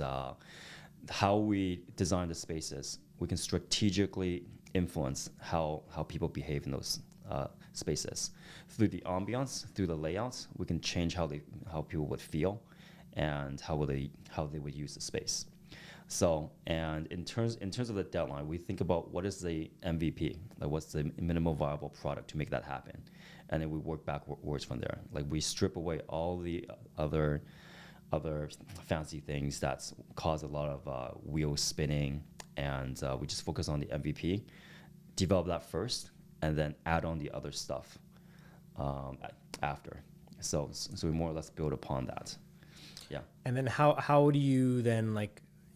S2: how we design the spaces. We can strategically influence how people behave in those spaces. Through the ambience, through the layouts, we can change how people would feel and how they would use the space. So, and in terms of the deadline, we think about what is the MVP, like what's the minimal viable product to make that happen, and then we work backwards from there. Like we strip away all the other fancy things that's cause a lot of wheels spinning, and we just focus on the MVP, develop that first, and then add on the other stuff after. So we more or less build upon that. Yeah.
S1: And then how do you then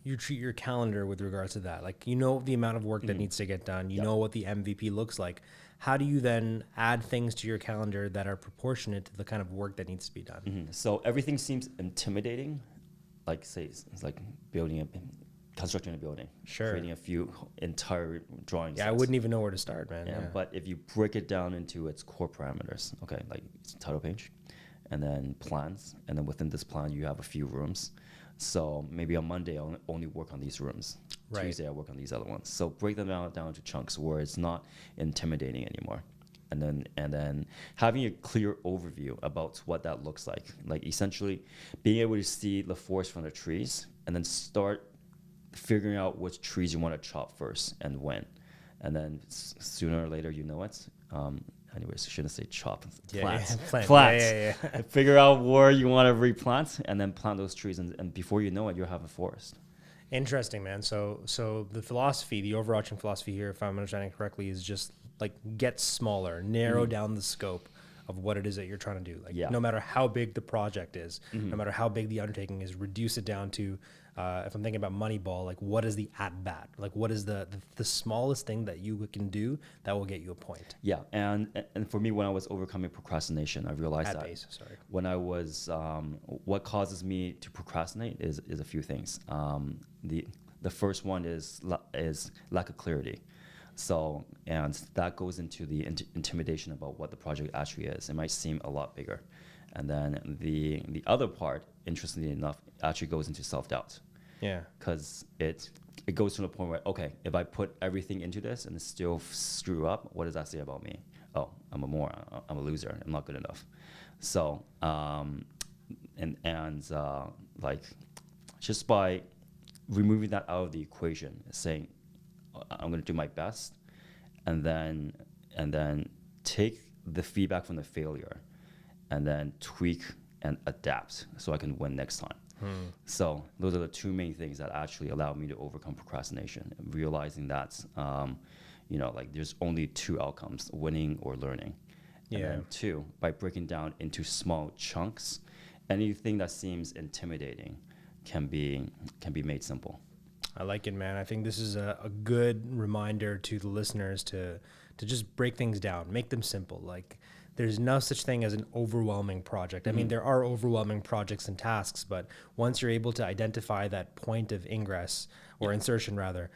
S1: you treat your calendar with regards to that? Like, you know the amount of work that needs to get done. You know what the MVP looks like. How do you then add things to your calendar that are proportionate to the kind of work that needs to be done?
S2: So everything seems intimidating, like say it's like constructing a building, creating a few entire drawings.
S1: Yeah, I wouldn't even know where to start, man.
S2: Yeah. But if you break it down into its core parameters, okay, like it's a title page, and then plans, and then within this plan you have a few rooms. So maybe on Monday I'll only work on these rooms.
S1: Right.
S2: Tuesday I work on these other ones. So break them down into chunks where it's not intimidating anymore. And then having a clear overview about what that looks like essentially being able to see the forest from the trees, and then start figuring out which trees you want to chop first and when. And then sooner or later, you know it. Anyways, I shouldn't say chop. Plant.
S1: Yeah.
S2: Figure out where you want to replant, and then plant those trees. And before you know it, you'll have a forest.
S1: Interesting, man. So the philosophy, the overarching philosophy here, if I'm understanding correctly, is just like get smaller, narrow down the scope of what it is that you're trying to do. Like no matter how big the project is, no matter how big the undertaking is, reduce it down to, if I'm thinking about Moneyball, like what is the at bat? Like what is the smallest thing that you can do that will get you a point? Yeah.
S2: And for me, when I was overcoming procrastination, I realized when I was, what causes me to procrastinate is a few things. The first one is lack of clarity. So, and that goes into the intimidation about what the project actually is. It might seem a lot bigger. And then the other part, interestingly enough, actually goes into self-doubt.
S1: Yeah.
S2: Because it goes to the point where, okay, if I put everything into this and still screw up, what does that say about me? Oh, I'm a moron. I'm a loser. I'm not good enough. So, like, just by removing that out of the equation, saying, I'm going to do my best, and then take the feedback from the failure, and then tweak and adapt so I can win next time. So those are the two main things that actually allowed me to overcome procrastination, realizing that, like there's only two outcomes, winning or learning. And then two, by breaking down into small chunks, anything that seems intimidating can be made simple.
S1: I like it, man. I think this is a good reminder to the listeners to just break things down, make them simple. Like there's no such thing as an overwhelming project. I mean, there are overwhelming projects and tasks, but once you're able to identify that point of ingress or insertion rather,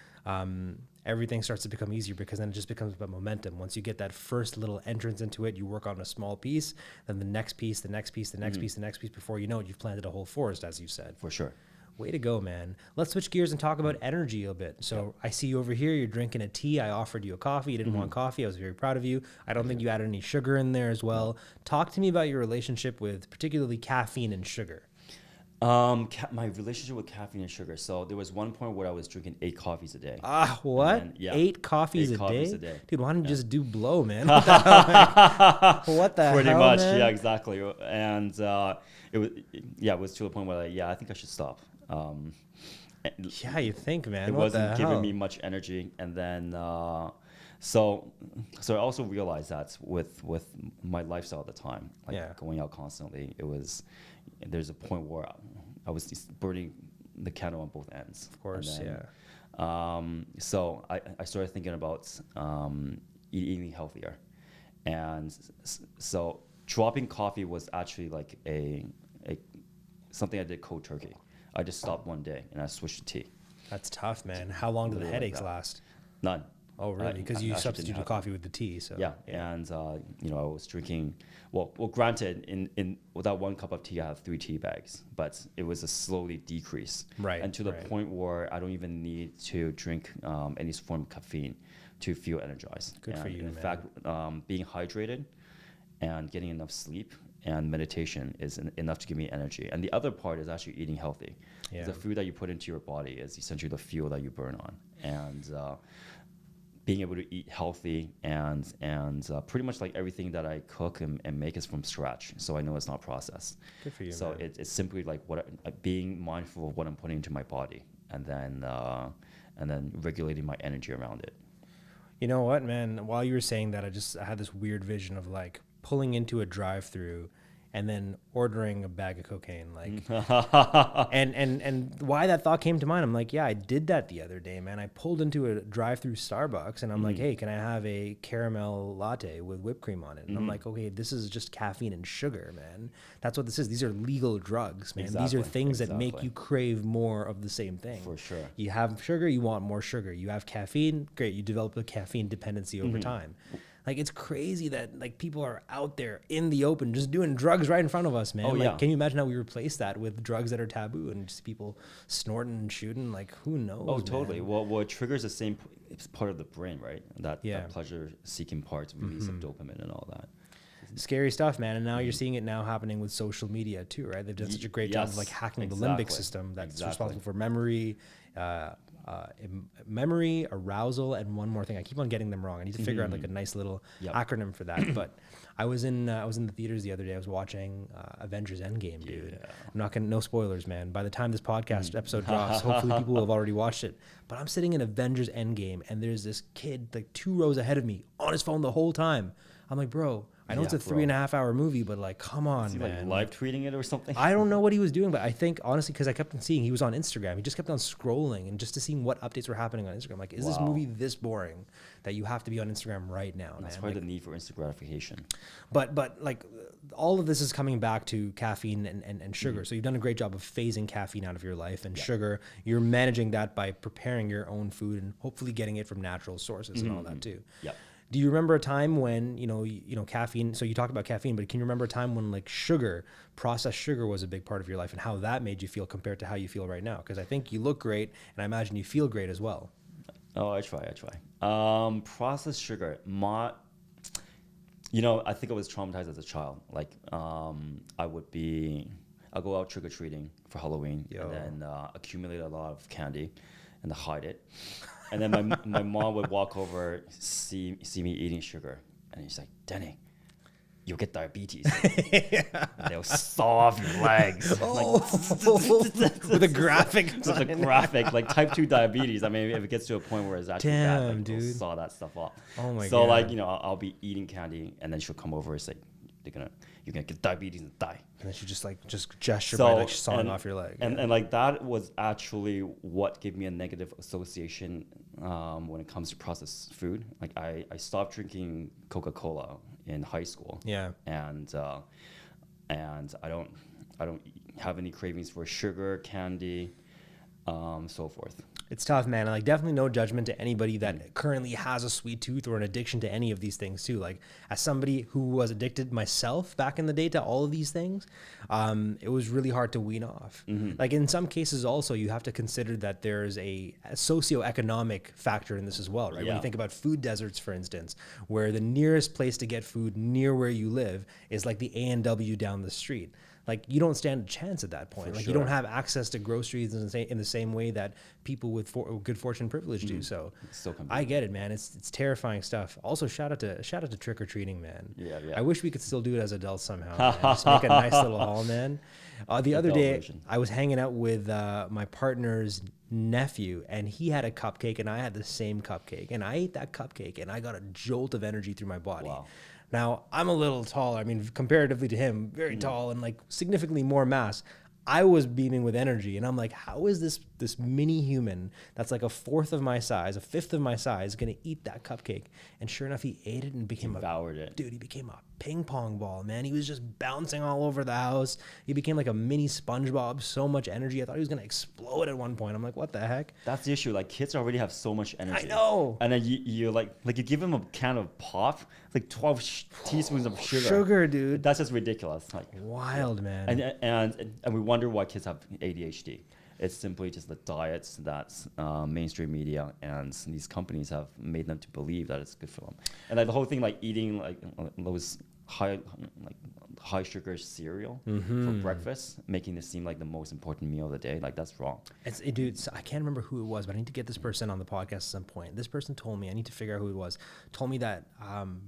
S1: everything starts to become easier because then it just becomes about momentum. Once you get that first little entrance into it, you work on a small piece, then the next piece, the next piece, the next piece, the next piece. Before you know it, you've planted a whole forest, as you said.
S2: For sure.
S1: Way to go, man. Let's switch gears and talk about energy a bit. So I see you over here, you're drinking a tea. I offered you a coffee. You didn't want coffee. I was very proud of you. I don't think you added any sugar in there as well. Talk to me about your relationship with particularly caffeine and sugar.
S2: My relationship with caffeine and sugar. So there was one point where I was drinking 8 coffees a day.
S1: What?
S2: Then, yeah,
S1: 8 coffees,
S2: eight coffees a day?
S1: Dude, why don't you just do blow, man? What the hell? What the
S2: Pretty
S1: hell,
S2: much,
S1: man?
S2: yeah, exactly. And it was to the point where I think I should stop.
S1: Yeah, you think, man.
S2: It
S1: What
S2: wasn't
S1: the
S2: giving
S1: hell?
S2: me much energy, and then so I also realized that with my lifestyle at the time, like
S1: Yeah.
S2: going out constantly, there's a point where I was just burning the candle on both ends.
S1: Of course,
S2: and then, so I started thinking about eating healthier, and so dropping coffee was actually like a something I did cold turkey. I just stopped one day and I switched to tea.
S1: That's tough, man. How long do the
S2: Literally like
S1: headaches
S2: that.
S1: last?
S2: None.
S1: Oh, really? Because you
S2: actually didn't
S1: substituted
S2: have
S1: coffee with the tea. So
S2: Yeah, and I was drinking. Well, granted, in with that 1 cup of tea, I have 3 tea bags, but it was a slowly decrease,
S1: Right,
S2: and to the
S1: right.
S2: point where I don't even need to drink any form of caffeine to feel energized.
S1: Good for
S2: And
S1: you,
S2: in
S1: man.
S2: fact, being hydrated and getting enough sleep and meditation is enough to give me energy. And the other part is actually eating healthy.
S1: Yeah.
S2: The food that you put into your body is essentially the fuel that you burn on, and being able to eat healthy and pretty much like everything that I cook and make is from scratch, so I know it's not processed.
S1: Good for you,
S2: So
S1: man.
S2: it's simply like being mindful of what I'm putting into my body, and then regulating my energy around it.
S1: You know what, man? While you were saying that, I had this weird vision of like pulling into a drive-through and then ordering a bag of cocaine, like, and why that thought came to mind. I'm like, yeah, I did that the other day, man. I pulled into a drive-through Starbucks and I'm like, hey, can I have a caramel latte with whipped cream on it? And I'm like, okay, this is just caffeine and sugar, man. That's what this is. These are legal drugs, man. These are
S2: Exactly,
S1: things that make
S2: exactly.
S1: you crave more of the same thing.
S2: For sure.
S1: You have sugar, you want more sugar. You have caffeine, great. You develop a caffeine dependency
S2: Mm-hmm.
S1: over time. Like, it's crazy that like people are out there in the open just doing drugs right in front of us, man.
S2: Oh,
S1: Like,
S2: yeah.
S1: can you imagine how we replace that with drugs that are taboo and just people snorting and shooting? Like, who knows?
S2: Oh, totally.
S1: man?
S2: Well, it triggers the same. It's part of the brain, right? That
S1: Yeah.
S2: pleasure-seeking part, release of dopamine and all that.
S1: Scary stuff, man. And now you're seeing it now happening with social media too, right? They've done such a great job of
S2: Yes,
S1: like hacking the
S2: exactly,
S1: limbic system that's
S2: exactly.
S1: responsible for memory, memory, arousal, and one more thing. I keep on getting them wrong. I need to figure out like a nice little
S2: Yep.
S1: acronym for that. But I was in the theaters the other day. I was watching Avengers Endgame, dude.
S2: Yeah.
S1: I'm not gonna, no spoilers, man. By the time this podcast episode drops, hopefully people will have already watched it. But I'm sitting in Avengers Endgame, and there's this kid like 2 rows ahead of me on his phone the whole time. I'm like, bro, I know it's a
S2: Yeah, bro.
S1: 3.5 hour movie, but like, come on,
S2: Is he
S1: man.
S2: like live tweeting it or something?
S1: I don't know what he was doing, but I think honestly, because I kept on seeing he was on Instagram, he just kept on scrolling and just to seeing what updates were happening on Instagram. Like, is this
S2: Wow.
S1: movie this boring that you have to be on Instagram right now,
S2: That's
S1: man?
S2: probably
S1: Like,
S2: the need for instant gratification.
S1: but like all of this is coming back to caffeine and sugar.
S2: Mm-hmm.
S1: So you've done a great job of phasing caffeine out of your life and sugar. You're managing that by preparing your own food and hopefully getting it from natural sources and all that too.
S2: Yep.
S1: Do you remember a time when, you know, caffeine, so you talked about caffeine, but can you remember a time when like sugar, processed sugar was a big part of your life and how that made you feel compared to how you feel right now? Because I think you look great and I imagine you feel great as well.
S2: Oh, I try. Processed sugar. I think I was traumatized as a child. Like, I'll go out trick-or-treating for Halloween
S1: Yo.
S2: and then accumulate a lot of candy and hide it. And then my mom would walk over, see me eating sugar, and she's like, "Denny, you'll get diabetes. They'll saw off your legs."
S1: With a graphic.
S2: With a graphic, like type 2 diabetes. I mean, if it gets to a point where it's actually bad,
S1: Damn,
S2: like, they'll
S1: dude.
S2: saw that stuff off.
S1: Oh my
S2: So
S1: God.
S2: like, I'll be eating candy, and then she'll come over and say, "You're gonna get diabetes and die."
S1: And then she just gesture by like sawing off your leg.
S2: And like that was actually what gave me a negative association when it comes to processed food. Like I stopped drinking Coca-Cola in high school.
S1: Yeah.
S2: And I don't have any cravings for sugar, candy, so forth.
S1: It's tough, man. Like, definitely no judgment to anybody that currently has a sweet tooth or an addiction to any of these things too. Like, as somebody who was addicted myself back in the day to all of these things, it was really hard to wean off. Like, in some cases also, you have to consider that there's a socioeconomic factor in this as well, right? When
S2: Yeah.
S1: you think about food deserts, for instance, where the nearest place to get food near where you live is like the A&W down the street. Like, you don't stand a chance at that point.
S2: For
S1: Like, you don't
S2: sure.
S1: have access to groceries in the same way that people with good fortune and privilege do. So
S2: It's so
S1: I
S2: convenient.
S1: get it, man. It's terrifying stuff. Also, shout out to trick or treating, man.
S2: Yeah, yeah.
S1: I wish we could still do it as adults somehow. Man. Just make a nice little haul, man. The other
S2: adult
S1: day,
S2: version.
S1: I was hanging out with my partner's nephew, and he had a cupcake, and I had the same cupcake, and I ate that cupcake, and I got a jolt of energy through my body.
S2: Wow.
S1: Now, I'm a little taller. I mean, comparatively to him, very tall and like significantly more mass. I was beaming with energy, and I'm like, how is this mini human that's like a fourth of my size, a fifth of my size, gonna eat that cupcake? And sure enough, he ate it and became
S2: Devoured it.
S1: Dude, he became a ping pong ball, man. He was just bouncing all over the house. He became like a mini SpongeBob. So much energy. I thought he was gonna explode at one point. I'm like, what the heck?
S2: That's the issue. Like, kids already have so much energy.
S1: I know.
S2: And then you like you give them a can of pop, like 12 teaspoons of sugar.
S1: Sugar, dude.
S2: That's just ridiculous. Like,
S1: Wild, man.
S2: and we wonder why kids have ADHD. It's simply just the diets that mainstream media and these companies have made them to believe that it's good for them. And like the whole thing, like eating like those high sugar cereal for breakfast, making this seem like the most important meal of the day. Like, that's wrong.
S1: Dude, so I can't remember who it was, but I need to get this person on the podcast at some point. This person told me, I need to figure out who it was, told me that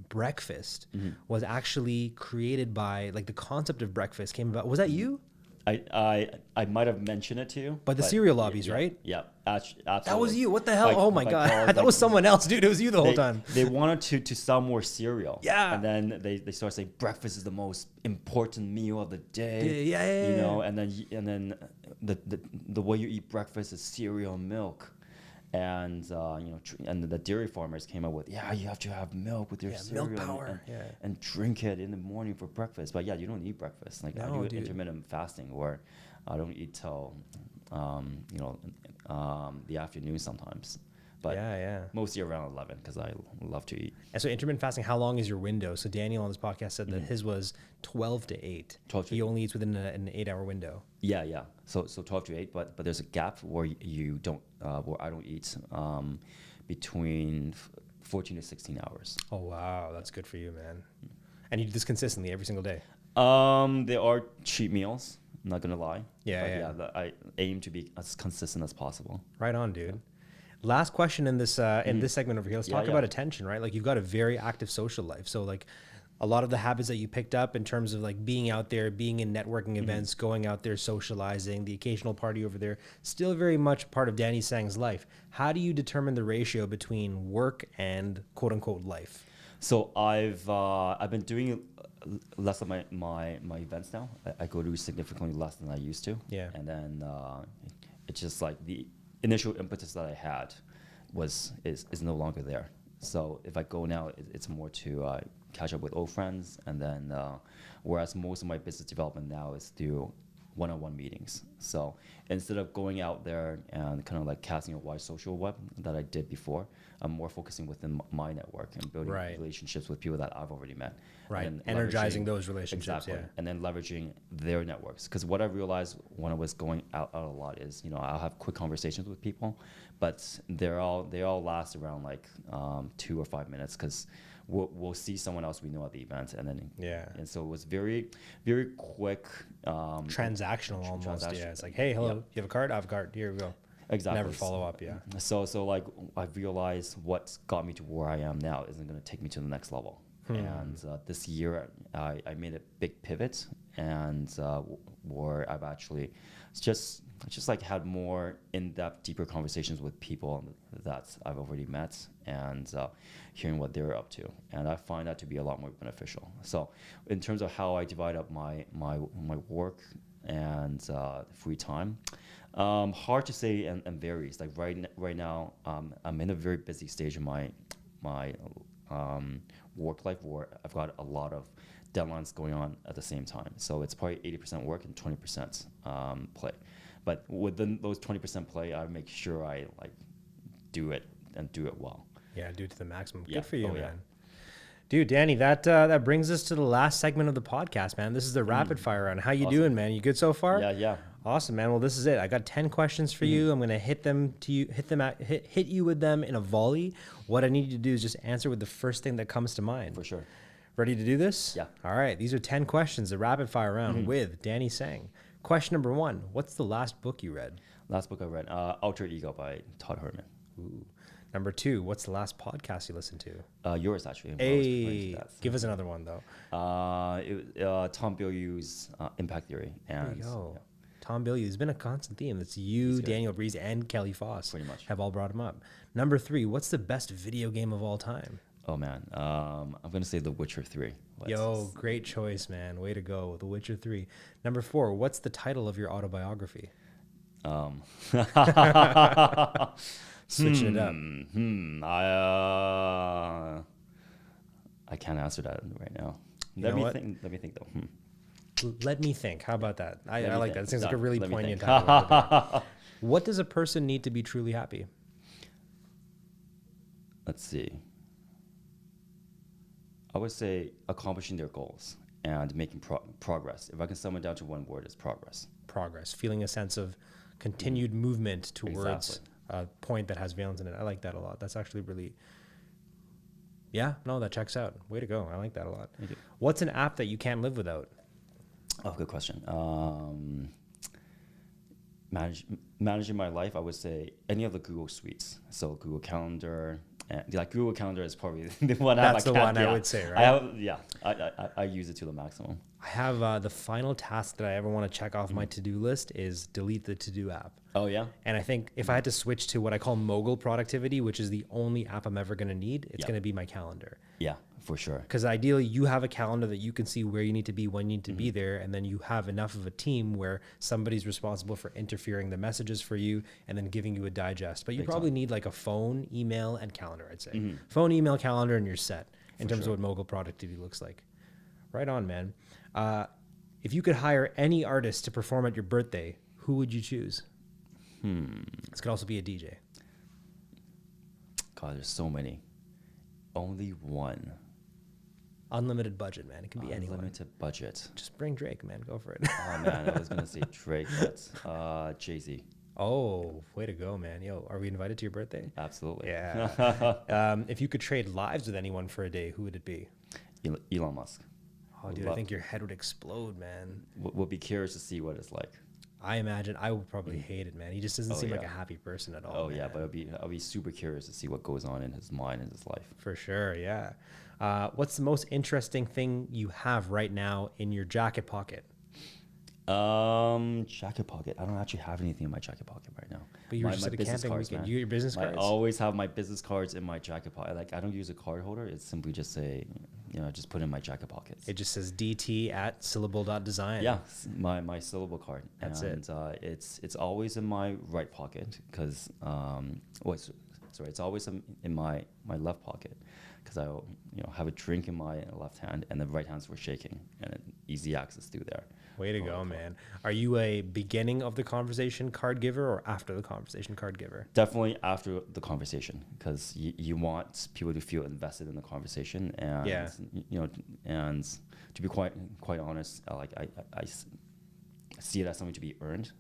S1: breakfast was actually created by, like, the concept of breakfast came about. Was that you?
S2: I might have mentioned it to you.
S1: But the cereal lobbies,
S2: yeah,
S1: right?
S2: Yeah, absolutely.
S1: That was you. What the hell?
S2: Like-
S1: Oh my
S2: like
S1: God.
S2: college,
S1: That
S2: like,
S1: was someone else, dude. It was you the whole
S2: they,
S1: time.
S2: They wanted to sell more cereal.
S1: Yeah.
S2: And then they started saying breakfast is the most important meal of the day.
S1: Yeah.
S2: You know, and then the way you eat breakfast is cereal and milk. And and the dairy farmers came up with, you have to have milk with your cereal
S1: milk power.
S2: and drink it in the morning for breakfast. But you don't eat breakfast. Like, I
S1: No,
S2: do
S1: dude.
S2: intermittent fasting, where I don't eat till the afternoon sometimes. But
S1: Yeah.
S2: mostly around 11 because I love to eat.
S1: And so intermittent fasting, how long is your window? So Daniel on this podcast said that his was 12 to 8.
S2: 12 to
S1: He
S2: 8.
S1: only eats within an 8-hour window.
S2: Yeah. So 12 to 8, but there's a gap where you don't where I don't eat between 14 to 16 hours.
S1: Oh, wow. That's good for you, man. And you do this consistently every single day.
S2: There are cheat meals. I'm not gonna lie.
S1: Yeah.
S2: But I aim to be as consistent as possible.
S1: Right on, dude. Last question in this segment over here. Let's talk about attention, right? Like, you've got a very active social life. So, like, a lot of the habits that you picked up in terms of like being out there, being in networking events, going out there, socializing, the occasional party over there, still very much part of Danny Tseng's life. How do you determine the ratio between work and quote unquote life?
S2: So I've been doing less of my events now. I go to significantly less than I used to.
S1: Yeah.
S2: And then it's just like the initial impetus that I had is no longer there. So if I go now, it's more to catch up with old friends, and then whereas most of my business development now is through one-on-one meetings. So instead of going out there and kind of like casting a wide social web that I did before, I'm more focusing within my network and building relationships with people that I've already met.
S1: Right,
S2: And
S1: energizing those relationships.
S2: Exactly.
S1: Yeah.
S2: And then leveraging their networks. Because what I realized when I was going out a lot is, I'll have quick conversations with people, but they all last around like 2 or 5 minutes, because we'll see someone else we know at the event, and then and so it was very, very quick.
S1: Transactional almost. Yeah. It's like, hey, hello, you have a card? I have a card. Here we go.
S2: Exactly.
S1: Never follow up. Yeah.
S2: So like I realized what got me to where I am now isn't going to take me to the next level. And this year I made a big pivot, and where I've actually just like had more in-depth, deeper conversations with people that I've already met, and hearing what they're up to. And I find that to be a lot more beneficial. So in terms of how I divide up my work and free time, hard to say and varies. Like right now, I'm in a very busy stage of my work life, where I've got a lot of deadlines going on at the same time. So it's probably 80% work and 20% play. but within those 20% play, I make sure I like do it and do it well.
S1: Yeah, do it to the maximum.
S2: Yeah.
S1: Good for you,
S2: Oh,
S1: man.
S2: yeah.
S1: Dude, Danny, that brings us to the last segment of the podcast, man. This is the rapid fire round. How you
S2: Awesome.
S1: doing, man? You good so far?
S2: Yeah.
S1: Awesome, man. Well, this is it. I got 10 questions for you. I'm gonna hit you with them in a volley. What I need you to do is just answer with the first thing that comes to mind.
S2: For sure.
S1: Ready to do this?
S2: Yeah.
S1: All right. These are 10 questions, the rapid fire round with Danny Tseng. Question number 1. What's the last book you read?
S2: Last book I read, Alter Ego by Todd Herman.
S1: Ooh. Number 2. What's the last podcast you listened to?
S2: Yours, actually.
S1: Hey, give us another one, though.
S2: Tom Bilyeu's Impact Theory. And,
S1: There you go.
S2: yeah,
S1: Tom Bilyeu has been a constant theme. It's you,
S2: He's good.
S1: Daniel Breeze, and Kelly Foss
S2: Pretty much.
S1: have all brought him up. Number 3. What's the best video game of all time?
S2: Oh, man. I'm going to say The Witcher 3.
S1: Yo, great choice, man. Way to go. The Witcher 3. Number 4. What's the title of your autobiography? Switching it up.
S2: I can't answer that right now.
S1: know what?
S2: Let me think though.
S1: Let me think. How about that? I
S2: me
S1: like
S2: think.
S1: that. It seems like a
S2: Done.
S1: really
S2: Let me
S1: poignant
S2: think.
S1: title. What does a person need to be truly happy?
S2: Let's see. I would say accomplishing their goals and making progress. If I can sum it down to one word, it's progress.
S1: Progress. Feeling a sense of continued movement towards
S2: Exactly.
S1: a point that has valence in it. I like that a lot. That's actually really... Yeah, no, that checks out. Way to go. I like that a lot.
S2: Thank you.
S1: What's an app that you can't live without?
S2: Oh, good question. Managing my life, I would say any of the Google suites. So Google Calendar, like Google Calendar is probably the one.
S1: That's the one I
S2: yeah.
S1: would say, right?
S2: I use it to the maximum.
S1: I have the final task that I ever want to check off my to-do list is delete the to-do app.
S2: Oh yeah.
S1: And I think if I had to switch to what I call Mogul productivity, which is the only app I'm ever going to need, it's
S2: Yeah.
S1: going to be my calendar.
S2: Yeah, for sure.
S1: Because ideally, you have a calendar that you can see where you need to be, when you need to be there, and then you have enough of a team where somebody's responsible for interfering the messages for you and then giving you a digest. But you
S2: Big
S1: probably
S2: time.
S1: need like a phone, email, and calendar, I'd say. Phone, email, calendar, and you're set in terms
S2: sure.
S1: of what Mogul productivity looks like. Right on, man. If you could hire any artist to perform at your birthday, who would you choose? This could also be a DJ.
S2: God, there's so many. Only one.
S1: Unlimited budget, man. It can be anyone.
S2: Unlimited budget.
S1: Just bring Drake, man. Go for it.
S2: Oh man, I was gonna say Drake, but Jay-Z.
S1: Oh, way to go, man. Yo, are we invited to your birthday?
S2: Absolutely.
S1: Yeah. If you could trade lives with anyone for a day, who would it be?
S2: Elon Musk.
S1: Oh, dude, I think your head would explode, man.
S2: We'll be curious to see what it's like.
S1: I imagine I would probably hate it, man. He just doesn't seem like a
S2: yeah.
S1: happy person at all.
S2: Oh yeah,
S1: man.
S2: but I'll be super curious to see what goes on in his mind and his life.
S1: For sure, yeah. What's the most interesting thing you have right now in your jacket pocket?
S2: Jacket pocket. I don't actually have anything in my jacket pocket right now.
S1: But you were just at a
S2: business
S1: camping
S2: cards,
S1: weekend.
S2: man.
S1: You got your business
S2: I
S1: cards?
S2: always have my business cards in my jacket pocket. Like I don't use a card holder. It's simply just just put in my jacket pockets.
S1: It just says DT at syllable.design.
S2: Yeah, my syllable card.
S1: That's
S2: it. It's always in my right pocket because it's always in my left pocket because I have a drink in my left hand and the right hand's for shaking and easy access through there.
S1: Way to go, man. Are you a beginning of the conversation card giver or after the conversation card giver?
S2: Definitely after the conversation because you want people to feel invested in the conversation and
S1: Yeah.
S2: And to be quite honest, I see it as something to be earned.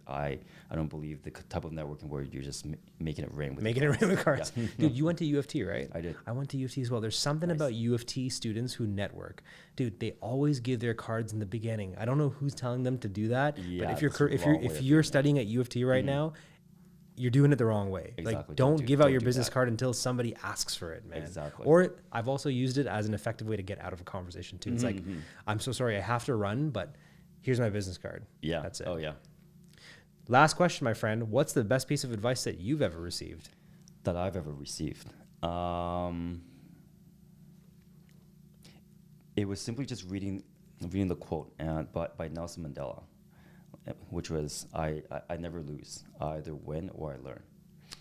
S2: Like I don't believe the type of networking where you're just making it rain with
S1: Making it rain with cards.
S2: Yeah.
S1: Dude, you went to U of T, right?
S2: I did.
S1: I went to U of T as well. There's something
S2: Nice.
S1: about U of T students who network. Dude, they always give their cards in the beginning. I don't know who's telling them to do that,
S2: Yeah,
S1: but
S2: that's the wrong way
S1: if
S2: of
S1: you're
S2: doing
S1: studying at U of T right now, you're doing it the wrong way. Like,
S2: Exactly.
S1: don't give out
S2: don't
S1: your
S2: do
S1: business
S2: that.
S1: card until somebody asks for it, man.
S2: Exactly.
S1: Or I've also used it as an effective way to get out of a conversation too. It's like, I'm so sorry, I have to run, but here's my business card.
S2: Yeah.
S1: That's it.
S2: Oh yeah.
S1: Last question, my friend. What's the best piece of advice that you've ever received?
S2: That I've ever received. It was simply just reading the quote by Nelson Mandela, which was I never lose. I either win or I learn.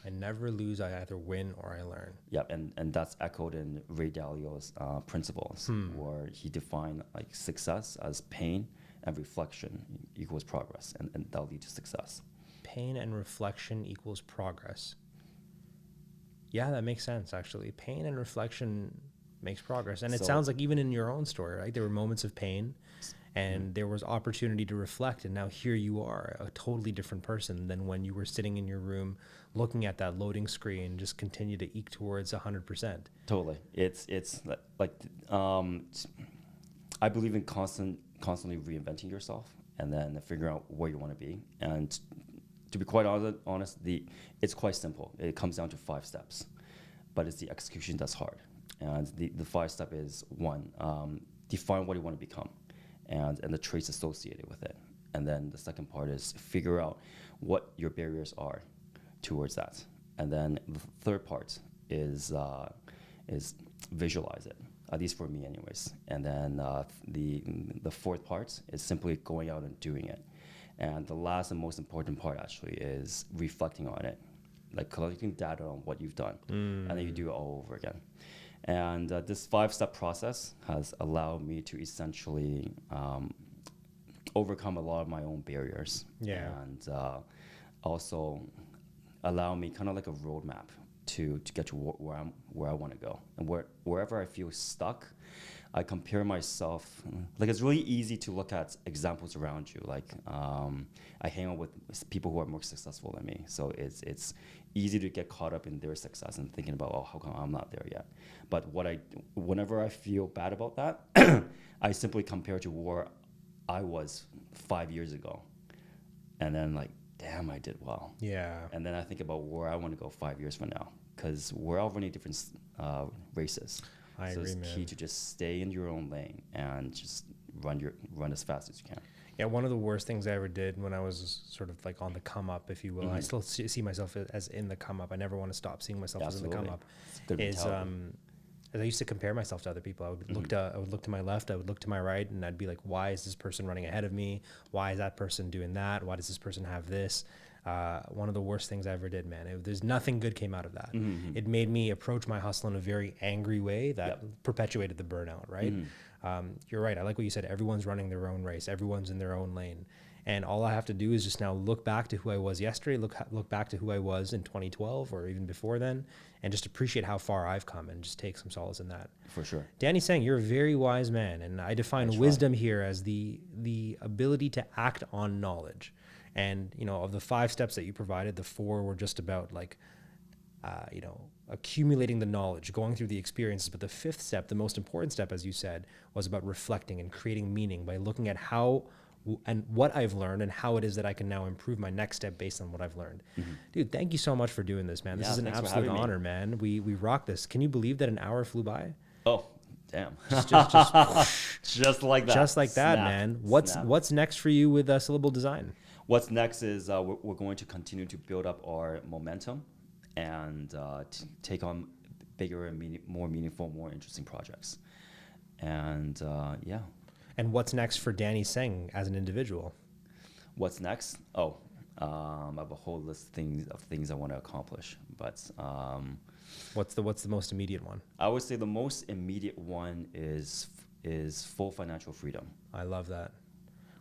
S1: I never lose. I either win or I learn.
S2: Yep, and that's echoed in Ray Dalio's principles, where he defined like success as pain and reflection equals progress, and that'll lead to success.
S1: pain and reflection equals progress. Yeah, that makes sense, actually. Pain and reflection makes progress. And it sounds like even in your own story, right? There were moments of pain and there was opportunity to reflect. And now here you are, a totally different person than when you were sitting in your room looking at that loading screen, just continue to eke towards 100%.
S2: Totally. It's like, I believe in constantly reinventing yourself and then figuring out where you want to be. And to be quite honest, it's quite simple. It comes down to 5 steps, but it's the execution that's hard. And the 5 step is 1, define what you want to become and the traits associated with it. And then the second part is figure out what your barriers are towards that. And then the third part is visualize it, at least for me anyways. And then the fourth part is simply going out and doing it. And the last and most important part actually is reflecting on it, like collecting data on what you've done, and then you do it all over again. And this 5-step process has allowed me to essentially overcome a lot of my own barriers. Yeah. And also allow me kind of like a roadmap to get to where I want to go. And wherever I feel stuck, I compare myself. Like, it's really easy to look at examples around you. Like, I hang out with people who are more successful than me, so it's easy to get caught up in their success and thinking about, oh, how come I'm not there yet? But whenever I feel bad about that, I simply compare to where I was 5 years ago, and then like, damn, I did well. Yeah. And then I think about where I want to go 5 years from now, because we're all running different races. So it's key to just stay in your own lane and just run as fast as you can.
S1: Yeah, one of the worst things I ever did when I was sort of like on the come up, if you will, I still see myself as in the come up. I never want to stop seeing myself as in the come up. Is I used to compare myself to other people. I would look to my left, I would look to my right, and I'd be like, why is this person running ahead of me? Why is that person doing that? Why does this person have this? One of the worst things I ever did, man. There's nothing good came out of that. It made me approach my hustle in a very angry way that perpetuated the burnout, right? You're right. I like what you said. Everyone's running their own race. Everyone's in their own lane. And all I have to do is just now look back to who I was yesterday, look back to who I was in 2012 or even before then, and just appreciate how far I've come and just take some solace in that.
S2: For sure.
S1: Danny Tseng, you're a very wise man. And I define wisdom here as the ability to act on knowledge. And, of the 5 steps that you provided, the 4 were just about like, accumulating the knowledge, going through the experiences. But the 5th step, the most important step, as you said, was about reflecting and creating meaning by looking at how and what I've learned and how it is that I can now improve my next step based on what I've learned. Dude, thank you so much for doing this, man. This is an absolute honor, man. We rock this. Can you believe that an hour flew by?
S2: Oh, damn. Just like that.
S1: Just like that, man. What's next for you with syllable design?
S2: What's next is we're going to continue to build up our momentum and take on bigger and more meaningful, more interesting projects. And yeah.
S1: And what's next for Danny Tseng as an individual?
S2: What's next? I have a whole list of things I want to accomplish. But
S1: what's the most immediate one?
S2: I would say the most immediate one is full financial freedom.
S1: I love that.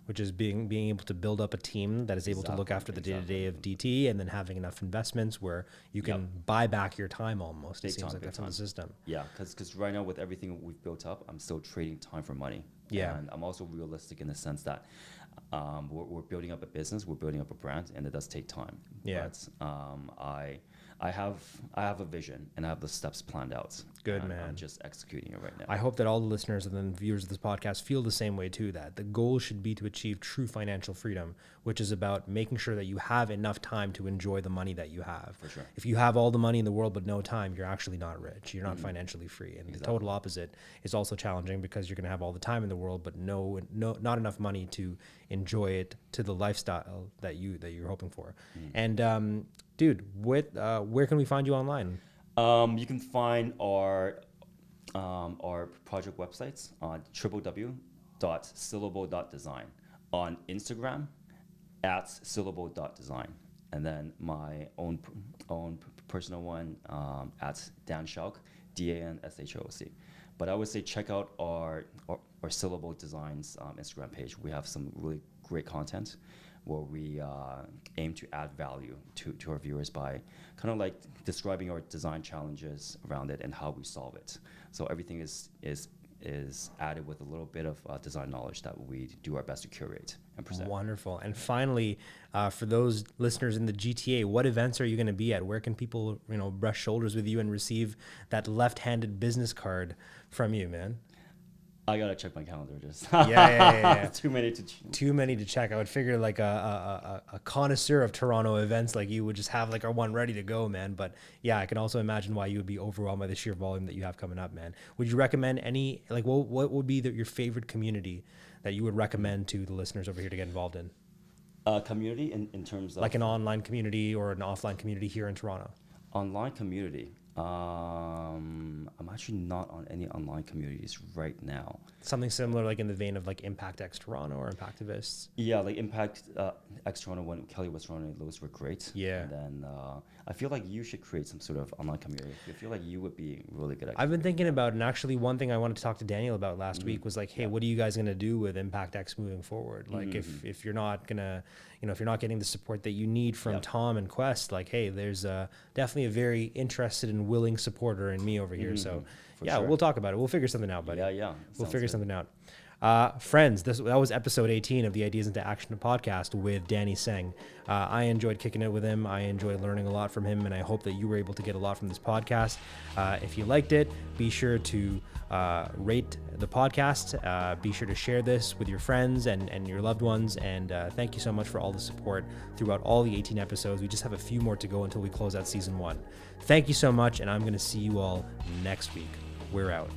S1: Which is being able to build up a team that is able to look after the day-to-day of DT, and then having enough investments where you can buy back your time almost. It seems like that's in the system.
S2: Yeah, because right now with everything we've built up, I'm still trading time for money. Yeah. And I'm also realistic in the sense that we're building up a business, we're building up a brand, and it does take time. Yeah. But I have a vision and I have the steps planned out.
S1: Good, man.
S2: I'm just executing it right now.
S1: I hope that all the listeners and then viewers of this podcast feel the same way too, that the goal should be to achieve true financial freedom, which is about making sure that you have enough time to enjoy the money that you have.
S2: For sure.
S1: If you have all the money in the world but no time, you're actually not rich. You're not financially free. And the total opposite is also challenging, because you're going to have all the time in the world but not enough money to enjoy it to the lifestyle that you're hoping for. And dude, where can we find you online?
S2: You can find our project websites on www.syllable.design, on Instagram @syllable.design, and then my own personal one at Dan Shauk, DANSHOC. But I would say check out our Syllable Designs Instagram page. We have some really great content where we aim to add value to our viewers by kind of like describing our design challenges around it and how we solve it. So everything is added with a little bit of design knowledge that we do our best to curate and present.
S1: Wonderful. And finally, for those listeners in the GTA, what events are you going to be at? Where can people, brush shoulders with you and receive that left-handed business card from you, man?
S2: I gotta check my calendar. Just
S1: yeah.
S2: Too many to
S1: check. I would figure like a connoisseur of Toronto events like you would just have like one ready to go, man. But yeah, I can also imagine why you would be overwhelmed by the sheer volume that you have coming up, man. Would you recommend any what would be your favorite community that you would recommend to the listeners over here to get involved in?
S2: Community in terms of
S1: like an online community or an offline community here in Toronto.
S2: Online community. I'm actually not on any online communities right now.
S1: Something similar, like in the vein of like Impact X Toronto or Impactivists.
S2: Yeah, like Impact X Toronto when Kelly was running, those were great.
S1: Yeah.
S2: And then I feel like you should create some sort of online community. I feel like you would be really good at.
S1: I've been thinking about, and actually one thing I wanted to talk to Daniel about last week was like, hey, what are you guys gonna do with Impact X moving forward? Like, if you're not gonna, if you're not getting the support that you need from Tom and Quest, like, hey, there's definitely a very interested and willing supporter in me over here. So sure. We'll talk about it. We'll figure something out, buddy.
S2: Yeah.
S1: We'll figure something out. Friends, that was episode 18 of the Ideas into Action podcast with Danny Tseng. I enjoyed kicking it with him. I enjoyed learning a lot from him, and I hope that you were able to get a lot from this podcast. If you liked it, be sure to rate the podcast. Be sure to share this with your friends and your loved ones. And thank you so much for all the support throughout all the 18 episodes. We just have a few more to go until we close out season 1. Thank you so much, and I'm going to see you all next week. We're out.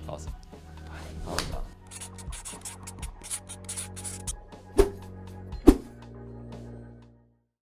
S2: Awesome. Bye.